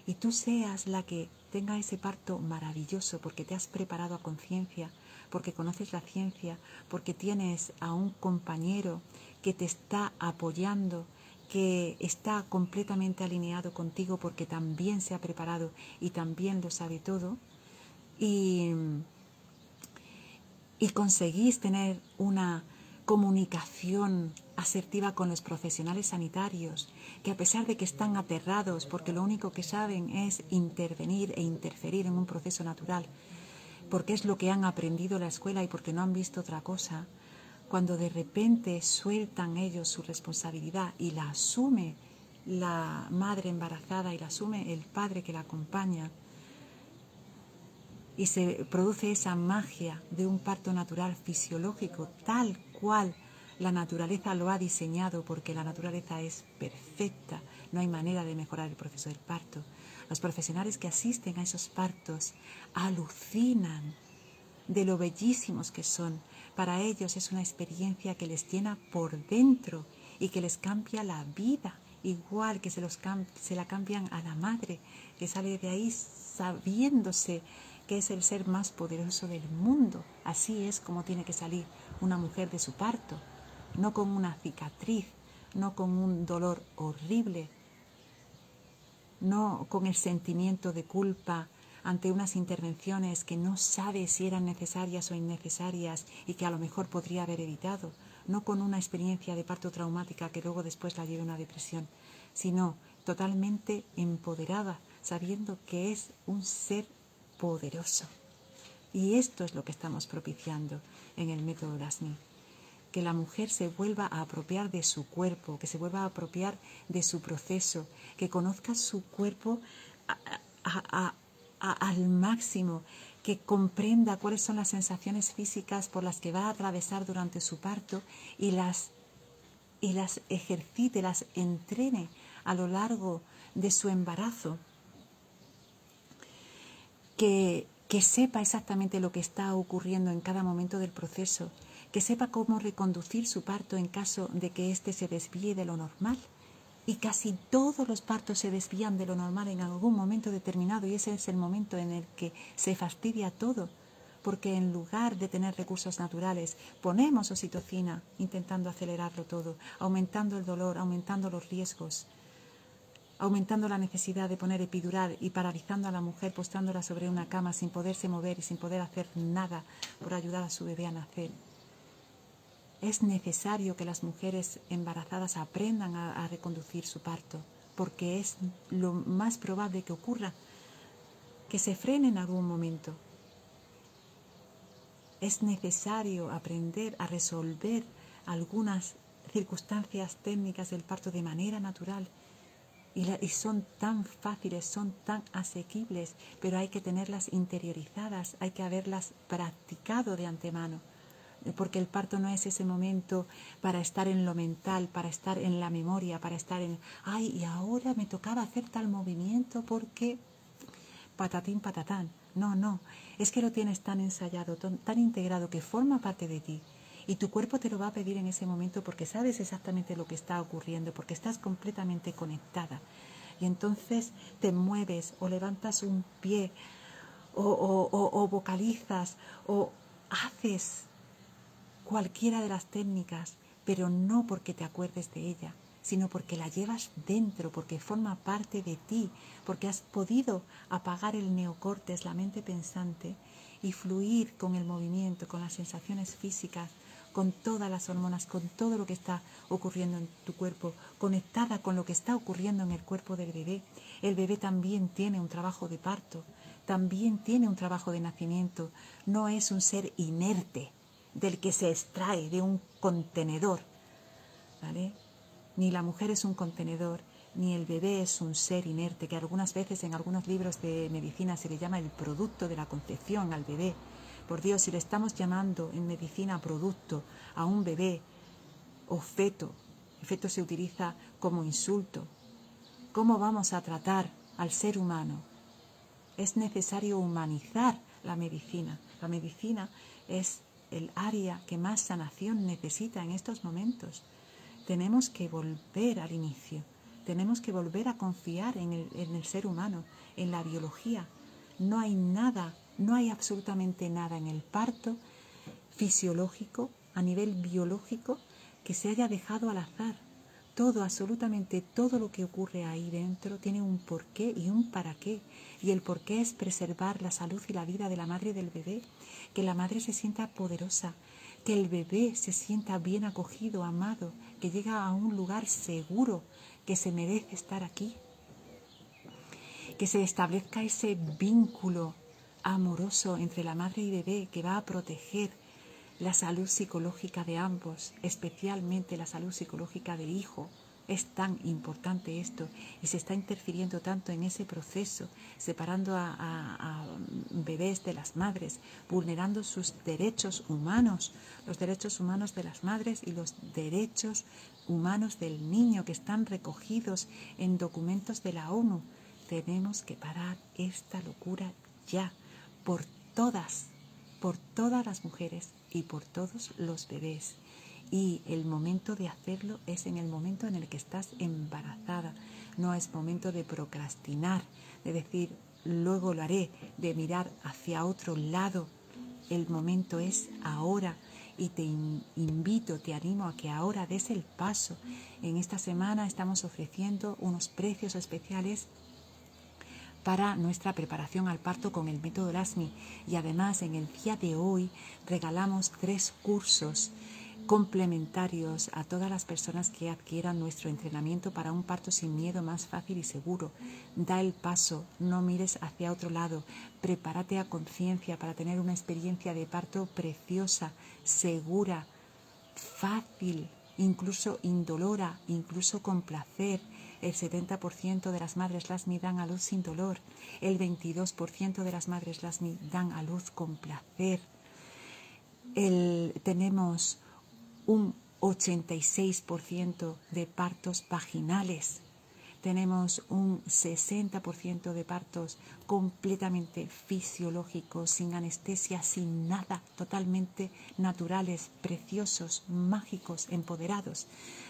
y tú seas la que tenga ese parto maravilloso porque te has preparado a conciencia, porque conoces la ciencia, porque tienes a un compañero que te está apoyando, que está completamente alineado contigo porque también se ha preparado y también lo sabe todo, y conseguís tener una comunicación asertiva con los profesionales sanitarios, que a pesar de que están aterrados porque lo único que saben es intervenir e interferir en un proceso natural, porque es lo que han aprendido en la escuela y porque no han visto otra cosa, cuando de repente sueltan ellos su responsabilidad y la asume la madre embarazada y la asume el padre que la acompaña, y se produce esa magia de un parto natural fisiológico tal cual la naturaleza lo ha diseñado, porque la naturaleza es perfecta, no hay manera de mejorar el proceso del parto. Los profesionales que asisten a esos partos alucinan de lo bellísimos que son. Para ellos es una experiencia que les llena por dentro y que les cambia la vida, igual que se la cambian a la madre, que sale de ahí sabiéndose que es el ser más poderoso del mundo. Así es como tiene que salir una mujer de su parto, no con una cicatriz, no con un dolor horrible, no con el sentimiento de culpa ante unas intervenciones que no sabe si eran necesarias o innecesarias y que a lo mejor podría haber evitado, no con una experiencia de parto traumática que luego después la lleve a una depresión, sino totalmente empoderada, sabiendo que es un ser poderoso. Y esto es lo que estamos propiciando en el método Lasmi, que la mujer se vuelva a apropiar de su cuerpo, que se vuelva a apropiar de su proceso, que conozca su cuerpo al máximo, que comprenda cuáles son las sensaciones físicas por las que va a atravesar durante su parto y las ejercite, las entrene a lo largo de su embarazo. Que sepa exactamente lo que está ocurriendo en cada momento del proceso, que sepa cómo reconducir su parto en caso de que éste se desvíe de lo normal. Y casi todos los partos se desvían de lo normal en algún momento determinado, y ese es el momento en el que se fastidia todo, porque en lugar de tener recursos naturales ponemos oxitocina intentando acelerarlo todo, aumentando el dolor, aumentando los riesgos, aumentando la necesidad de poner epidural y paralizando a la mujer, postrándola sobre una cama sin poderse mover y sin poder hacer nada por ayudar a su bebé a nacer. Es necesario que las mujeres embarazadas aprendan a reconducir su parto, porque es lo más probable que ocurra, que se frene en algún momento. Es necesario aprender a resolver algunas circunstancias técnicas del parto de manera natural. Y son tan fáciles, son tan asequibles, pero hay que tenerlas interiorizadas, hay que haberlas practicado de antemano, porque el parto no es ese momento para estar en lo mental, para estar en la memoria, para estar en, ay, y ahora me tocaba hacer tal movimiento porque patatín patatán. No, es que lo tienes tan ensayado, tan integrado, que forma parte de ti. Y tu cuerpo te lo va a pedir en ese momento porque sabes exactamente lo que está ocurriendo, porque estás completamente conectada. Y entonces te mueves o levantas un pie o vocalizas o haces cualquiera de las técnicas, pero no porque te acuerdes de ella, sino porque la llevas dentro, porque forma parte de ti, porque has podido apagar el neocortes, la mente pensante, y fluir con el movimiento, con las sensaciones físicas, con todas las hormonas, con todo lo que está ocurriendo en tu cuerpo, conectada con lo que está ocurriendo en el cuerpo del bebé. El bebé también tiene un trabajo de parto, también tiene un trabajo de nacimiento, no es un ser inerte del que se extrae de un contenedor, ¿vale? Ni la mujer es un contenedor, ni el bebé es un ser inerte, que algunas veces en algunos libros de medicina se le llama el producto de la concepción al bebé. Por Dios, si le estamos llamando en medicina producto a un bebé o feto, el feto se utiliza como insulto, ¿cómo vamos a tratar al ser humano? Es necesario humanizar la medicina. La medicina es el área que más sanación necesita en estos momentos. Tenemos que volver al inicio, tenemos que volver a confiar en el ser humano, en la biología. No hay nada, no hay absolutamente nada en el parto fisiológico, a nivel biológico, que se haya dejado al azar. Todo, absolutamente todo lo que ocurre ahí dentro tiene un porqué y un para qué. Y el porqué es preservar la salud y la vida de la madre y del bebé, que la madre se sienta poderosa, que el bebé se sienta bien acogido, amado, que llega a un lugar seguro, que se merece estar aquí, que se establezca ese vínculo amoroso entre la madre y bebé que va a proteger la salud psicológica de ambos, especialmente la salud psicológica del hijo. Es tan importante esto y se está interfiriendo tanto en ese proceso, separando a bebés de las madres, vulnerando sus derechos humanos, los derechos humanos de las madres y los derechos humanos del niño que están recogidos en documentos de la ONU. Tenemos que parar esta locura ya, por todas las mujeres y por todos los bebés. Y el momento de hacerlo es en el momento en el que estás embarazada. No es momento de procrastinar, de decir luego lo haré, de mirar hacia otro lado. El momento es ahora y te invito, te animo a que ahora des el paso. En esta semana estamos ofreciendo unos precios especiales para nuestra preparación al parto con el método LASMI, y además en el día de hoy regalamos 3 cursos complementarios a todas las personas que adquieran nuestro entrenamiento para un parto sin miedo, más fácil y seguro. Da el paso, no mires hacia otro lado, prepárate a conciencia para tener una experiencia de parto preciosa, segura, fácil, incluso indolora, incluso con placer. El 70% de las madres LASMI dan a luz sin dolor, el 22% de las madres LASMI dan a luz con placer. Tenemos un 86% de partos vaginales. Tenemos un 60% de partos completamente fisiológicos, sin anestesia, sin nada, totalmente naturales, preciosos, mágicos, empoderados.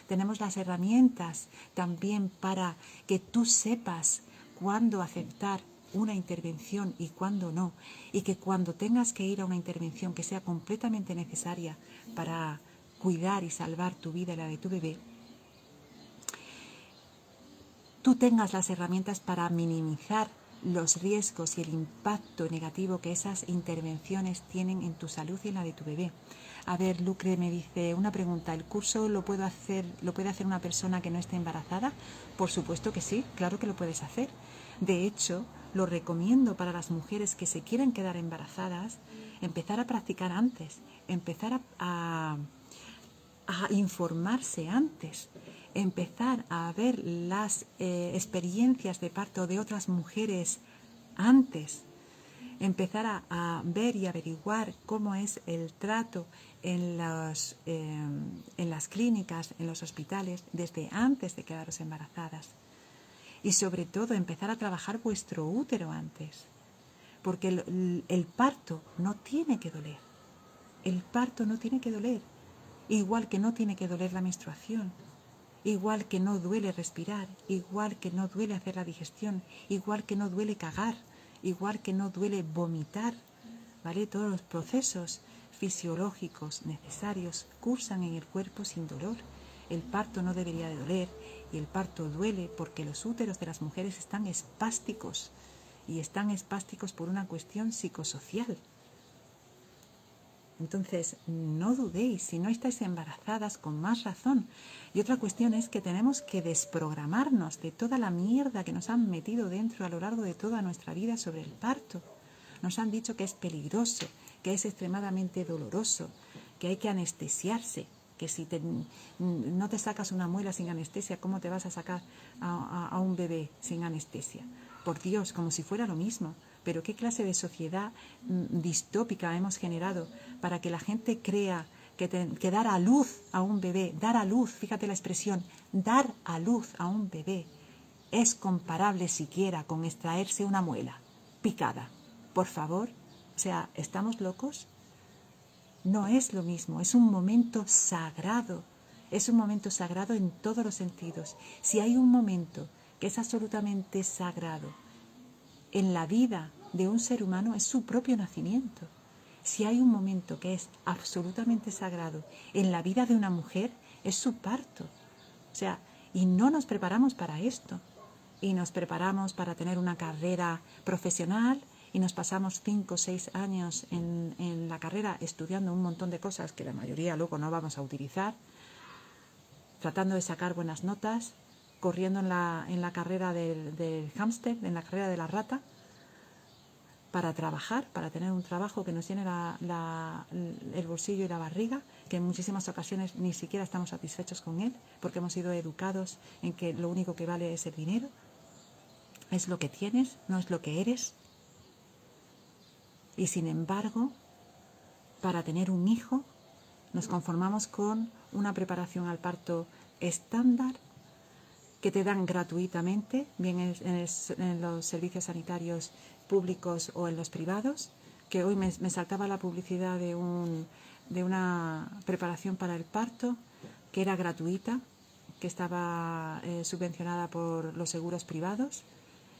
Tenemos las herramientas también para que tú sepas cuándo aceptar una intervención y cuándo no, y que cuando tengas que ir a una intervención que sea completamente necesaria para cuidar y salvar tu vida y la de tu bebé, tú tengas las herramientas para minimizar los riesgos y el impacto negativo que esas intervenciones tienen en tu salud y en la de tu bebé. A ver, Lucre me dice una pregunta, ¿el curso lo puede hacer una persona que no esté embarazada? Por supuesto que sí, claro que lo puedes hacer. De hecho, lo recomiendo para las mujeres que se quieren quedar embarazadas, empezar a practicar antes, empezar a informarse antes, empezar a ver las experiencias de parto de otras mujeres antes, empezar a ver y averiguar cómo es el trato en las clínicas, en los hospitales, desde antes de quedaros embarazadas. Y sobre todo empezar a trabajar vuestro útero antes, porque el parto no tiene que doler. El parto no tiene que doler. Igual que no tiene que doler la menstruación, igual que no duele respirar, igual que no duele hacer la digestión, igual que no duele cagar, igual que no duele vomitar, ¿vale? Todos los procesos fisiológicos necesarios cursan en el cuerpo sin dolor. El parto no debería de doler y el parto duele porque los úteros de las mujeres están espásticos y están espásticos por una cuestión psicosocial. Entonces, no dudéis, si no estáis embarazadas, con más razón. Y otra cuestión es que tenemos que desprogramarnos de toda la mierda que nos han metido dentro a lo largo de toda nuestra vida sobre el parto. Nos han dicho que es peligroso, que es extremadamente doloroso, que hay que anestesiarse, que si no te sacas una muela sin anestesia, ¿cómo te vas a sacar a un bebé sin anestesia? Por Dios, como si fuera lo mismo. Pero ¿qué clase de sociedad distópica hemos generado para que la gente crea que dar a luz a un bebé, dar a luz, fíjate la expresión, dar a luz a un bebé es comparable siquiera con extraerse una muela picada? Por favor, o sea, ¿estamos locos? No es lo mismo, es un momento sagrado, es un momento sagrado en todos los sentidos. Si hay un momento que es absolutamente sagrado en la vida de un ser humano, es su propio nacimiento. Si hay un momento que es absolutamente sagrado en la vida de una mujer, es su parto. O sea, y no nos preparamos para esto. Y nos preparamos para tener una carrera profesional y nos pasamos 5 o 6 años en la carrera estudiando un montón de cosas que la mayoría luego no vamos a utilizar, tratando de sacar buenas notas, corriendo en la carrera del hámster, en la carrera de la rata, para trabajar, para tener un trabajo que nos llene el bolsillo y la barriga, que en muchísimas ocasiones ni siquiera estamos satisfechos con él, porque hemos sido educados en que lo único que vale es el dinero, es lo que tienes, no es lo que eres. Y sin embargo, para tener un hijo, nos conformamos con una preparación al parto estándar que te dan gratuitamente, bien en los servicios sanitarios públicos o en los privados, que hoy me saltaba la publicidad de una preparación para el parto que era gratuita, que estaba subvencionada por los seguros privados,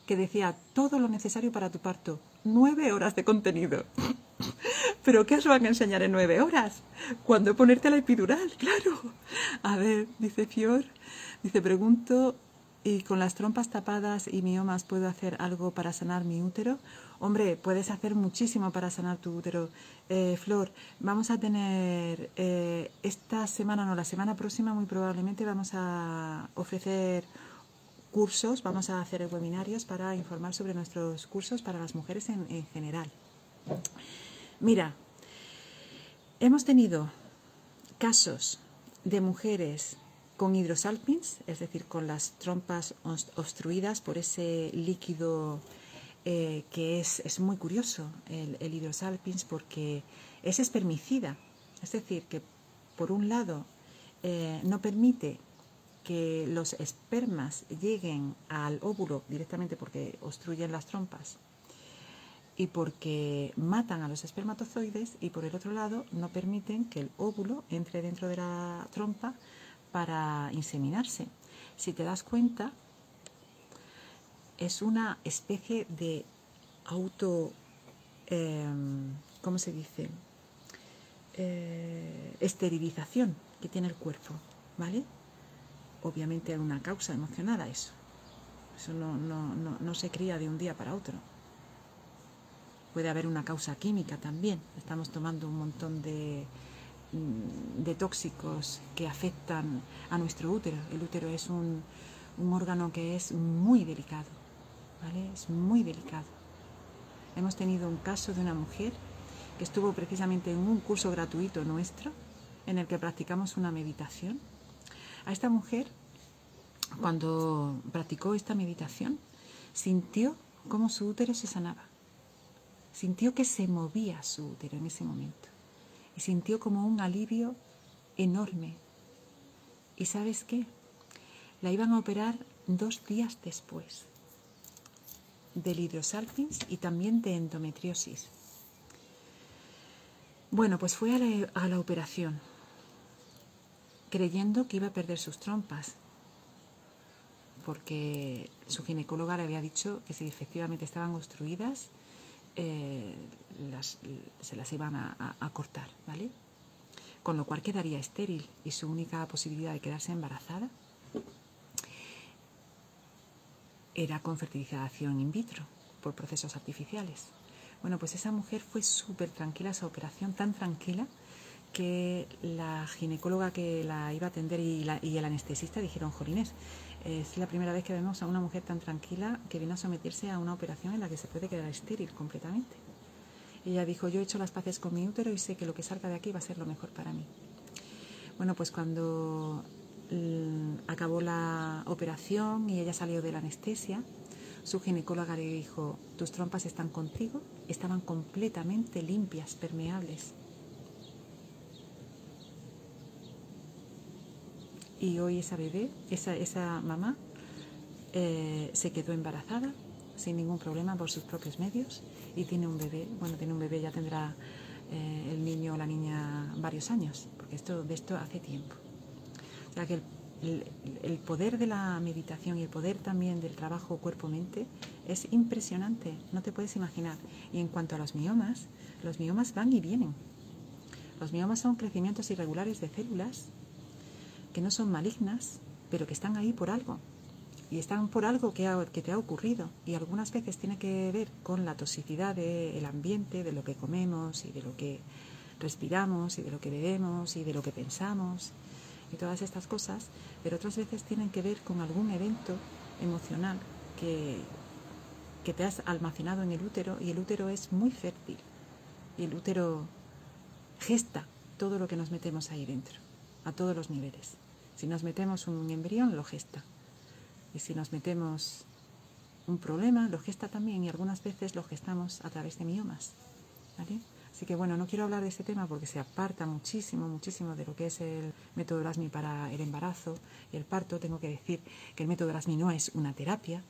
que decía todo lo necesario para tu parto, 9 horas de contenido. ¿Pero qué os van a enseñar en 9 horas? ¿Cuándo ponerte la epidural? Claro. A ver, dice Fior, dice, pregunto, ¿y con las trompas tapadas y miomas puedo hacer algo para sanar mi útero? Hombre, puedes hacer muchísimo para sanar tu útero. Flor, vamos a tener esta semana, no, la semana próxima muy probablemente vamos a ofrecer cursos, vamos a hacer webinarios para informar sobre nuestros cursos para las mujeres en general. Mira, hemos tenido casos de mujeres con hidrosalpins, es decir, con las trompas obstruidas por ese líquido que es muy curioso, el hidrosalpins, porque es espermicida. Es decir, que por un lado no permite que los espermas lleguen al óvulo directamente porque obstruyen las trompas y porque matan a los espermatozoides, y por el otro lado no permiten que el óvulo entre dentro de la trompa para inseminarse. Si te das cuenta, es una especie de ¿cómo se dice? Esterilización que tiene el cuerpo, ¿vale? Obviamente hay una causa emocional a eso. Eso no se cría de un día para otro. Puede haber una causa química también. Estamos tomando un montón de tóxicos que afectan a nuestro útero. El útero es un órgano que es muy delicado, ¿vale? Es muy delicado. Hemos tenido un caso de una mujer que estuvo precisamente en un curso gratuito nuestro en el que practicamos una meditación. A esta mujer, cuando practicó esta meditación, sintió cómo su útero se sanaba. Sintió que se movía su útero en ese momento. Y sintió como un alivio enorme. ¿Y sabes qué? La iban a operar 2 días después del hidrosalpins y también de endometriosis. Bueno, pues fue a la operación, creyendo que iba a perder sus trompas. porque su ginecóloga le había dicho que si efectivamente estaban obstruidas, se las iban a cortar, ¿vale? Con lo cual quedaría estéril y su única posibilidad de quedarse embarazada era con fertilización in vitro, por procesos artificiales. Bueno, pues esa mujer fue súper tranquila, esa operación tan tranquila, que la ginecóloga que la iba a atender y el anestesista dijeron: jolines, es la primera vez que vemos a una mujer tan tranquila que viene a someterse a una operación en la que se puede quedar estéril completamente. Y ella dijo: yo he hecho las paces con mi útero y sé que lo que salga de aquí va a ser lo mejor para mí. Bueno, pues cuando acabó la operación y ella salió de la anestesia, su ginecóloga le dijo: tus trompas están contigo, estaban completamente limpias, permeables. Y hoy esa bebé, esa mamá, se quedó embarazada sin ningún problema por sus propios medios y tiene un bebé. Bueno, tiene un bebé, ya tendrá el niño o la niña varios años, porque de esto hace tiempo. O sea que el poder de la meditación y el poder también del trabajo cuerpo-mente es impresionante, no te puedes imaginar. Y en cuanto a los miomas van y vienen. Los miomas son crecimientos irregulares de células que no son malignas, pero que están ahí por algo. Y están por algo que te ha ocurrido. Y algunas veces tiene que ver con la toxicidad del ambiente, de lo que comemos y de lo que respiramos y de lo que bebemos y de lo que pensamos y todas estas cosas. Pero otras veces tienen que ver con algún evento emocional que te has almacenado en el útero, y el útero es muy fértil. Y el útero gesta todo lo que nos metemos ahí dentro, a todos los niveles. Si nos metemos un embrión, lo gesta. Y si nos metemos un problema, lo gesta también, y algunas veces lo gestamos a través de miomas, ¿vale? Así que bueno, no quiero hablar de este tema porque se aparta muchísimo, muchísimo de lo que es el método Erasmi para el embarazo y el parto. Tengo que decir que el método Erasmi no es una terapia,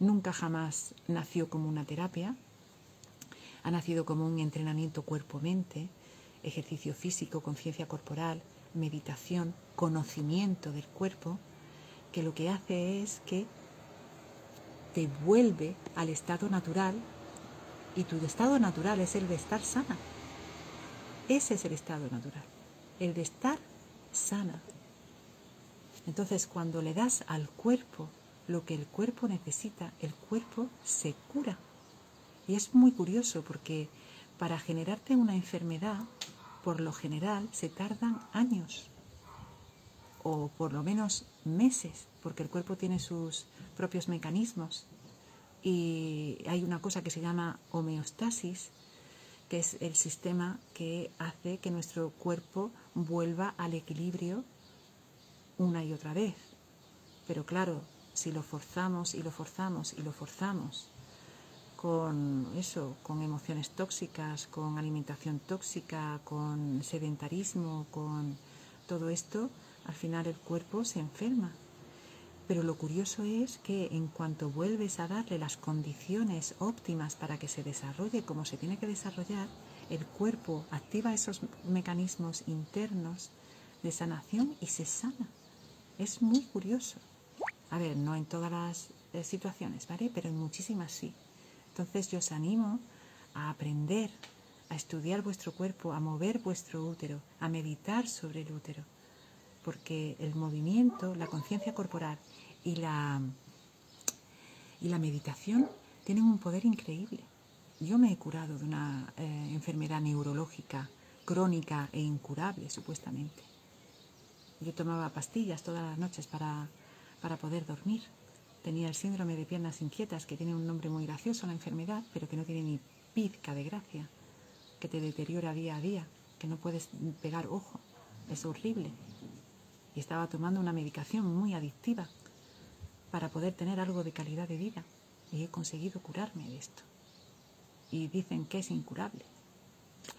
nunca jamás nació como una terapia, ha nacido como un entrenamiento cuerpo-mente, ejercicio físico, conciencia corporal, meditación, conocimiento del cuerpo, que lo que hace es que te vuelve al estado natural, y tu estado natural es el de estar sana. Ese es el estado natural, el de estar sana. Entonces, cuando le das al cuerpo lo que el cuerpo necesita, el cuerpo se cura. Y es muy curioso porque para generarte una enfermedad, por lo general, se tardan años, o por lo menos meses, porque el cuerpo tiene sus propios mecanismos. Y hay una cosa que se llama homeostasis, que es el sistema que hace que nuestro cuerpo vuelva al equilibrio una y otra vez. Pero claro, si lo forzamos y lo forzamos y lo forzamos con eso, con emociones tóxicas, con alimentación tóxica, con sedentarismo, con todo esto, al final el cuerpo se enferma. Pero lo curioso es que en cuanto vuelves a darle las condiciones óptimas para que se desarrolle como se tiene que desarrollar, el cuerpo activa esos mecanismos internos de sanación y se sana. Es muy curioso. A ver, no en todas las situaciones, ¿vale? Pero en muchísimas sí. Entonces yo os animo a aprender, a estudiar vuestro cuerpo, a mover vuestro útero, a meditar sobre el útero. Porque el movimiento, la conciencia corporal y la meditación tienen un poder increíble. Yo me he curado de una enfermedad neurológica crónica e incurable, supuestamente. Yo tomaba pastillas todas las noches para poder dormir. Tenía el síndrome de piernas inquietas, que tiene un nombre muy gracioso, la enfermedad, pero que no tiene ni pizca de gracia, que te deteriora día a día, que no puedes pegar ojo. Es horrible. Y estaba tomando una medicación muy adictiva para poder tener algo de calidad de vida. Y he conseguido curarme de esto. Y dicen que es incurable.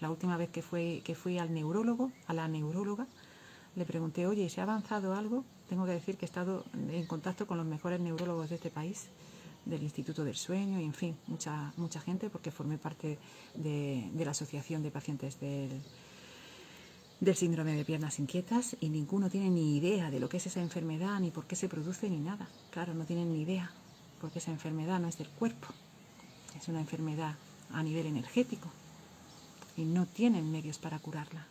La última vez que fui al neurólogo, a la neuróloga, le pregunté: oye, ¿se ha avanzado algo? Tengo que decir que he estado en contacto con los mejores neurólogos de este país, del Instituto del Sueño, y en fin, mucha gente, porque formé parte de la Asociación de Pacientes del del síndrome de piernas inquietas y ninguno tiene ni idea de lo que es esa enfermedad, ni por qué se produce, ni nada. Claro, no tienen ni idea, porque esa enfermedad no es del cuerpo, es una enfermedad a nivel energético y no tienen medios para curarla.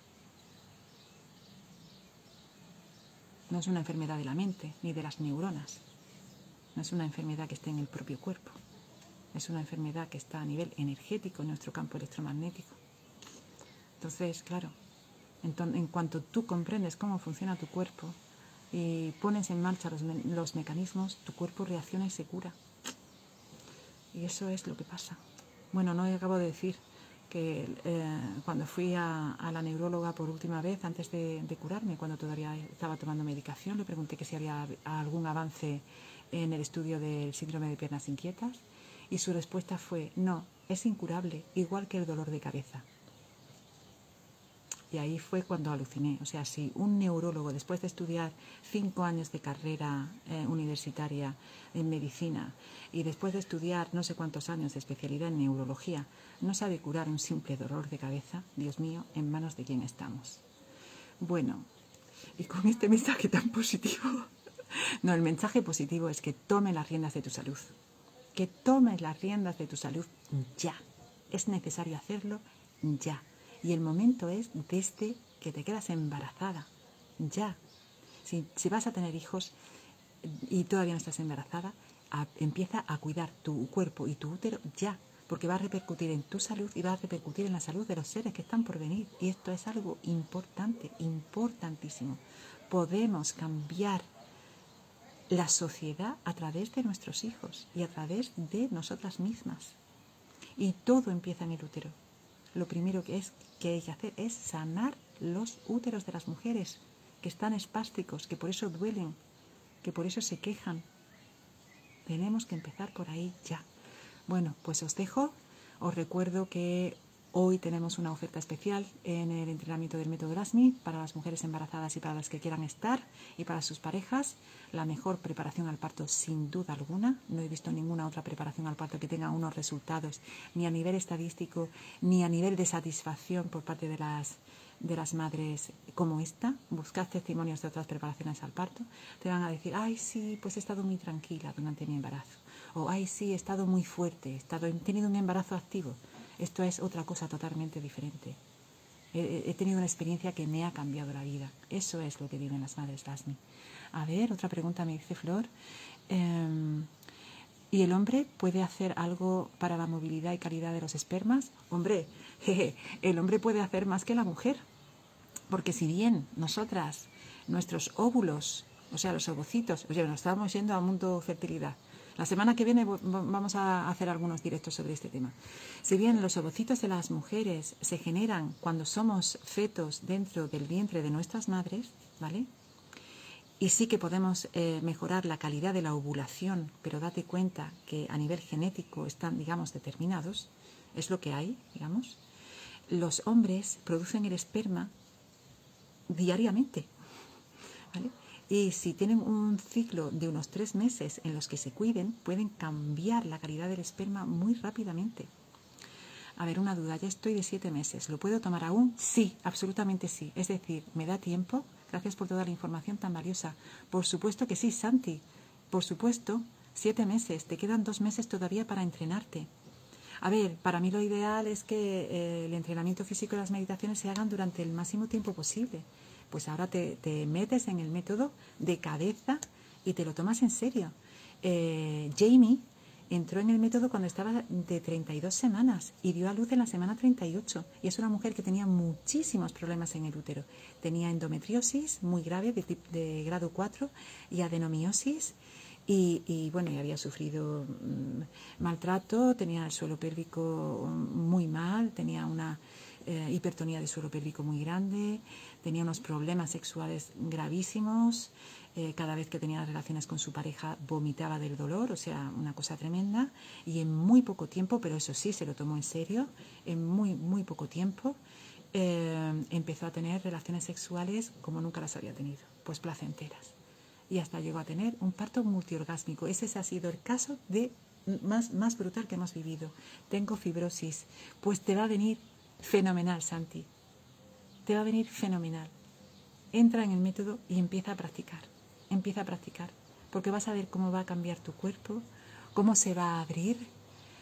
No es una enfermedad de la mente ni de las neuronas, no es una enfermedad que esté en el propio cuerpo, es una enfermedad que está a nivel energético en nuestro campo electromagnético. Entonces, claro, en cuanto tú comprendes cómo funciona tu cuerpo y pones en marcha los mecanismos, tu cuerpo reacciona y se cura. Y eso es lo que pasa. Bueno, no acabo de decir que cuando fui a la neuróloga por última vez, antes de curarme, cuando todavía estaba tomando medicación, le pregunté que si había algún avance en el estudio del síndrome de piernas inquietas y su respuesta fue: no, es incurable, igual que el dolor de cabeza. Y ahí fue cuando aluciné. O sea, si un neurólogo, después de estudiar 5 años de carrera universitaria en medicina y después de estudiar no sé cuántos años de especialidad en neurología, no sabe curar un simple dolor de cabeza, Dios mío, ¿en manos de quién estamos? Bueno, y con este mensaje tan positivo, no, el mensaje positivo es que tome las riendas de tu salud. Que tomes las riendas de tu salud ya. Es necesario hacerlo ya. Y el momento es desde que te quedas embarazada. Ya. Si vas a tener hijos y todavía no estás embarazada, empieza a cuidar tu cuerpo y tu útero ya. Porque va a repercutir en tu salud y va a repercutir en la salud de los seres que están por venir. Y esto es algo importante, importantísimo. Podemos cambiar la sociedad a través de nuestros hijos y a través de nosotras mismas. Y todo empieza en el útero. Lo primero que hay que hacer es sanar los úteros de las mujeres que están espásticos, que por eso duelen, que por eso se quejan. Tenemos que empezar por ahí ya. Bueno, pues os dejo. Os recuerdo que hoy tenemos una oferta especial en el entrenamiento del método LASMI para las mujeres embarazadas y para las que quieran estar y para sus parejas. La mejor preparación al parto sin duda alguna. No he visto ninguna otra preparación al parto que tenga unos resultados ni a nivel estadístico ni a nivel de satisfacción por parte de las madres como esta. Buscad testimonios de otras preparaciones al parto. Te van a decir: ay, sí, pues he estado muy tranquila durante mi embarazo. O ay, sí, he estado muy fuerte, he tenido un embarazo activo. Esto es otra cosa totalmente diferente. He tenido una experiencia que me ha cambiado la vida. Eso es lo que viven las madres LASMI. A ver, otra pregunta me dice Flor. ¿Y el hombre puede hacer algo para la movilidad y calidad de los espermas? Hombre, el hombre puede hacer más que la mujer. Porque si bien nosotras, nuestros óvulos, o sea, los ovocitos, oye, nos estamos yendo al mundo fertilidad. La semana que viene vamos a hacer algunos directos sobre este tema. Si bien los ovocitos de las mujeres se generan cuando somos fetos dentro del vientre de nuestras madres, ¿vale? Y sí que podemos mejorar la calidad de la ovulación, pero date cuenta que a nivel genético están, digamos, determinados, es lo que hay, digamos. Los hombres producen el esperma diariamente, ¿vale? Y si tienen un ciclo de unos 3 meses en los que se cuiden, pueden cambiar la calidad del esperma muy rápidamente. A ver, una duda, ya estoy de 7 meses. ¿Lo puedo tomar aún? Sí, absolutamente sí. Es decir, ¿me da tiempo? Gracias por toda la información tan valiosa. Por supuesto que sí, Santi. Por supuesto, 7 meses. Te quedan 2 meses todavía para entrenarte. A ver, para mí lo ideal es que el entrenamiento físico y las meditaciones se hagan durante el máximo tiempo posible. Pues ahora te metes en el método de cabeza y te lo tomas en serio. Jamie entró en el método cuando estaba de 32 semanas y dio a luz en la semana 38. Y es una mujer que tenía muchísimos problemas en el útero. Tenía endometriosis muy grave de grado 4 y adenomiosis. Y bueno, y había sufrido maltrato, tenía el suelo pélvico muy mal, tenía una hipertonía de suelo pélvico muy grande, tenía unos problemas sexuales gravísimos, cada vez que tenía relaciones con su pareja vomitaba del dolor, o sea, una cosa tremenda, y en muy poco tiempo, pero eso sí, se lo tomó en serio, en muy poco tiempo, empezó a tener relaciones sexuales como nunca las había tenido, pues placenteras. Y hasta llegó a tener un parto multiorgásmico. Ese ha sido el caso más brutal que hemos vivido. Tengo fibrosis. Pues te va a venir fenomenal, Santi. te va a venir fenomenal. Entra en el método y empieza a practicar, porque vas a ver cómo va a cambiar tu cuerpo, cómo se va a abrir,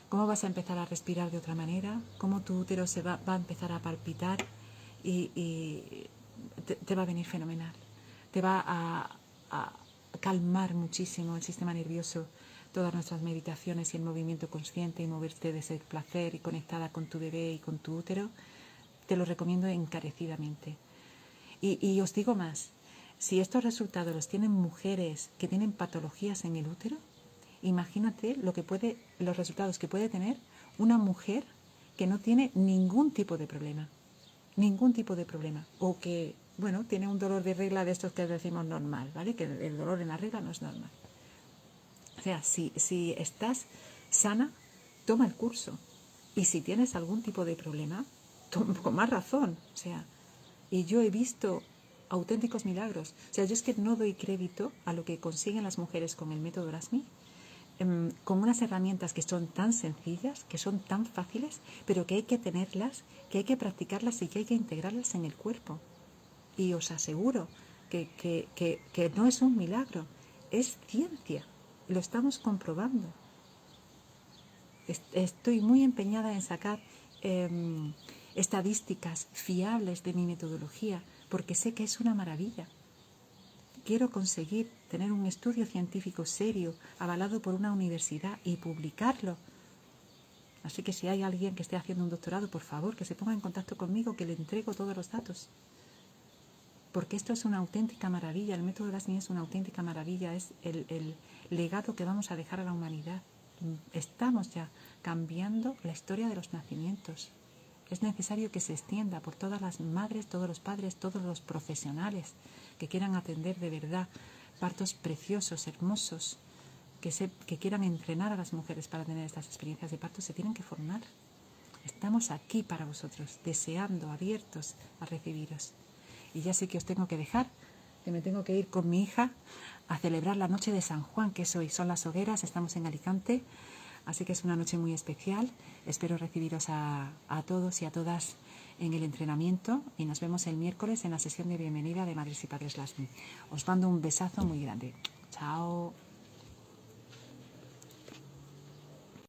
cómo vas a empezar a respirar de otra manera, cómo tu útero va a empezar a palpitar y te va a venir fenomenal. Te va a calmar muchísimo el sistema nervioso, todas nuestras meditaciones y el movimiento consciente y moverte desde el placer y conectada con tu bebé y con tu útero. Te lo recomiendo encarecidamente. Y os digo más, si estos resultados los tienen mujeres que tienen patologías en el útero, imagínate los resultados que puede tener una mujer que no tiene ningún tipo de problema, o que, bueno, tiene un dolor de regla de estos que decimos normal, ¿vale? Que el dolor en la regla no es normal. O sea, si estás sana, toma el curso. Y si tienes algún tipo de problema, con más razón. O sea, y yo he visto auténticos milagros. O sea, yo es que no doy crédito a lo que consiguen las mujeres con el método Rasmi, con unas herramientas que son tan sencillas, que son tan fáciles, pero que hay que tenerlas, que hay que practicarlas y que hay que integrarlas en el cuerpo. Y os aseguro que no es un milagro, es ciencia. Lo estamos comprobando. Estoy muy empeñada en sacar estadísticas fiables de mi metodología, porque sé que es una maravilla. Quiero conseguir tener un estudio científico serio, avalado por una universidad, y publicarlo. Así que si hay alguien que esté haciendo un doctorado, por favor, que se ponga en contacto conmigo, que le entrego todos los datos. Porque esto es una auténtica maravilla, el método Rasmi es una auténtica maravilla, es el legado que vamos a dejar a la humanidad. Estamos ya cambiando la historia de los nacimientos. Es necesario que se extienda por todas las madres, todos los padres, todos los profesionales que quieran atender de verdad partos preciosos, hermosos, que quieran entrenar a las mujeres para tener estas experiencias de parto, se tienen que formar. Estamos aquí para vosotros, deseando, abiertos a recibiros. Y ya sé que os tengo que dejar, que me tengo que ir con mi hija a celebrar la noche de San Juan, que es hoy. Son las hogueras, estamos en Alicante, así que es una noche muy especial. Espero recibiros a todos y a todas en el entrenamiento y nos vemos el miércoles en la sesión de bienvenida de Madres y Padres Rasmi. Os mando un besazo muy grande. Chao.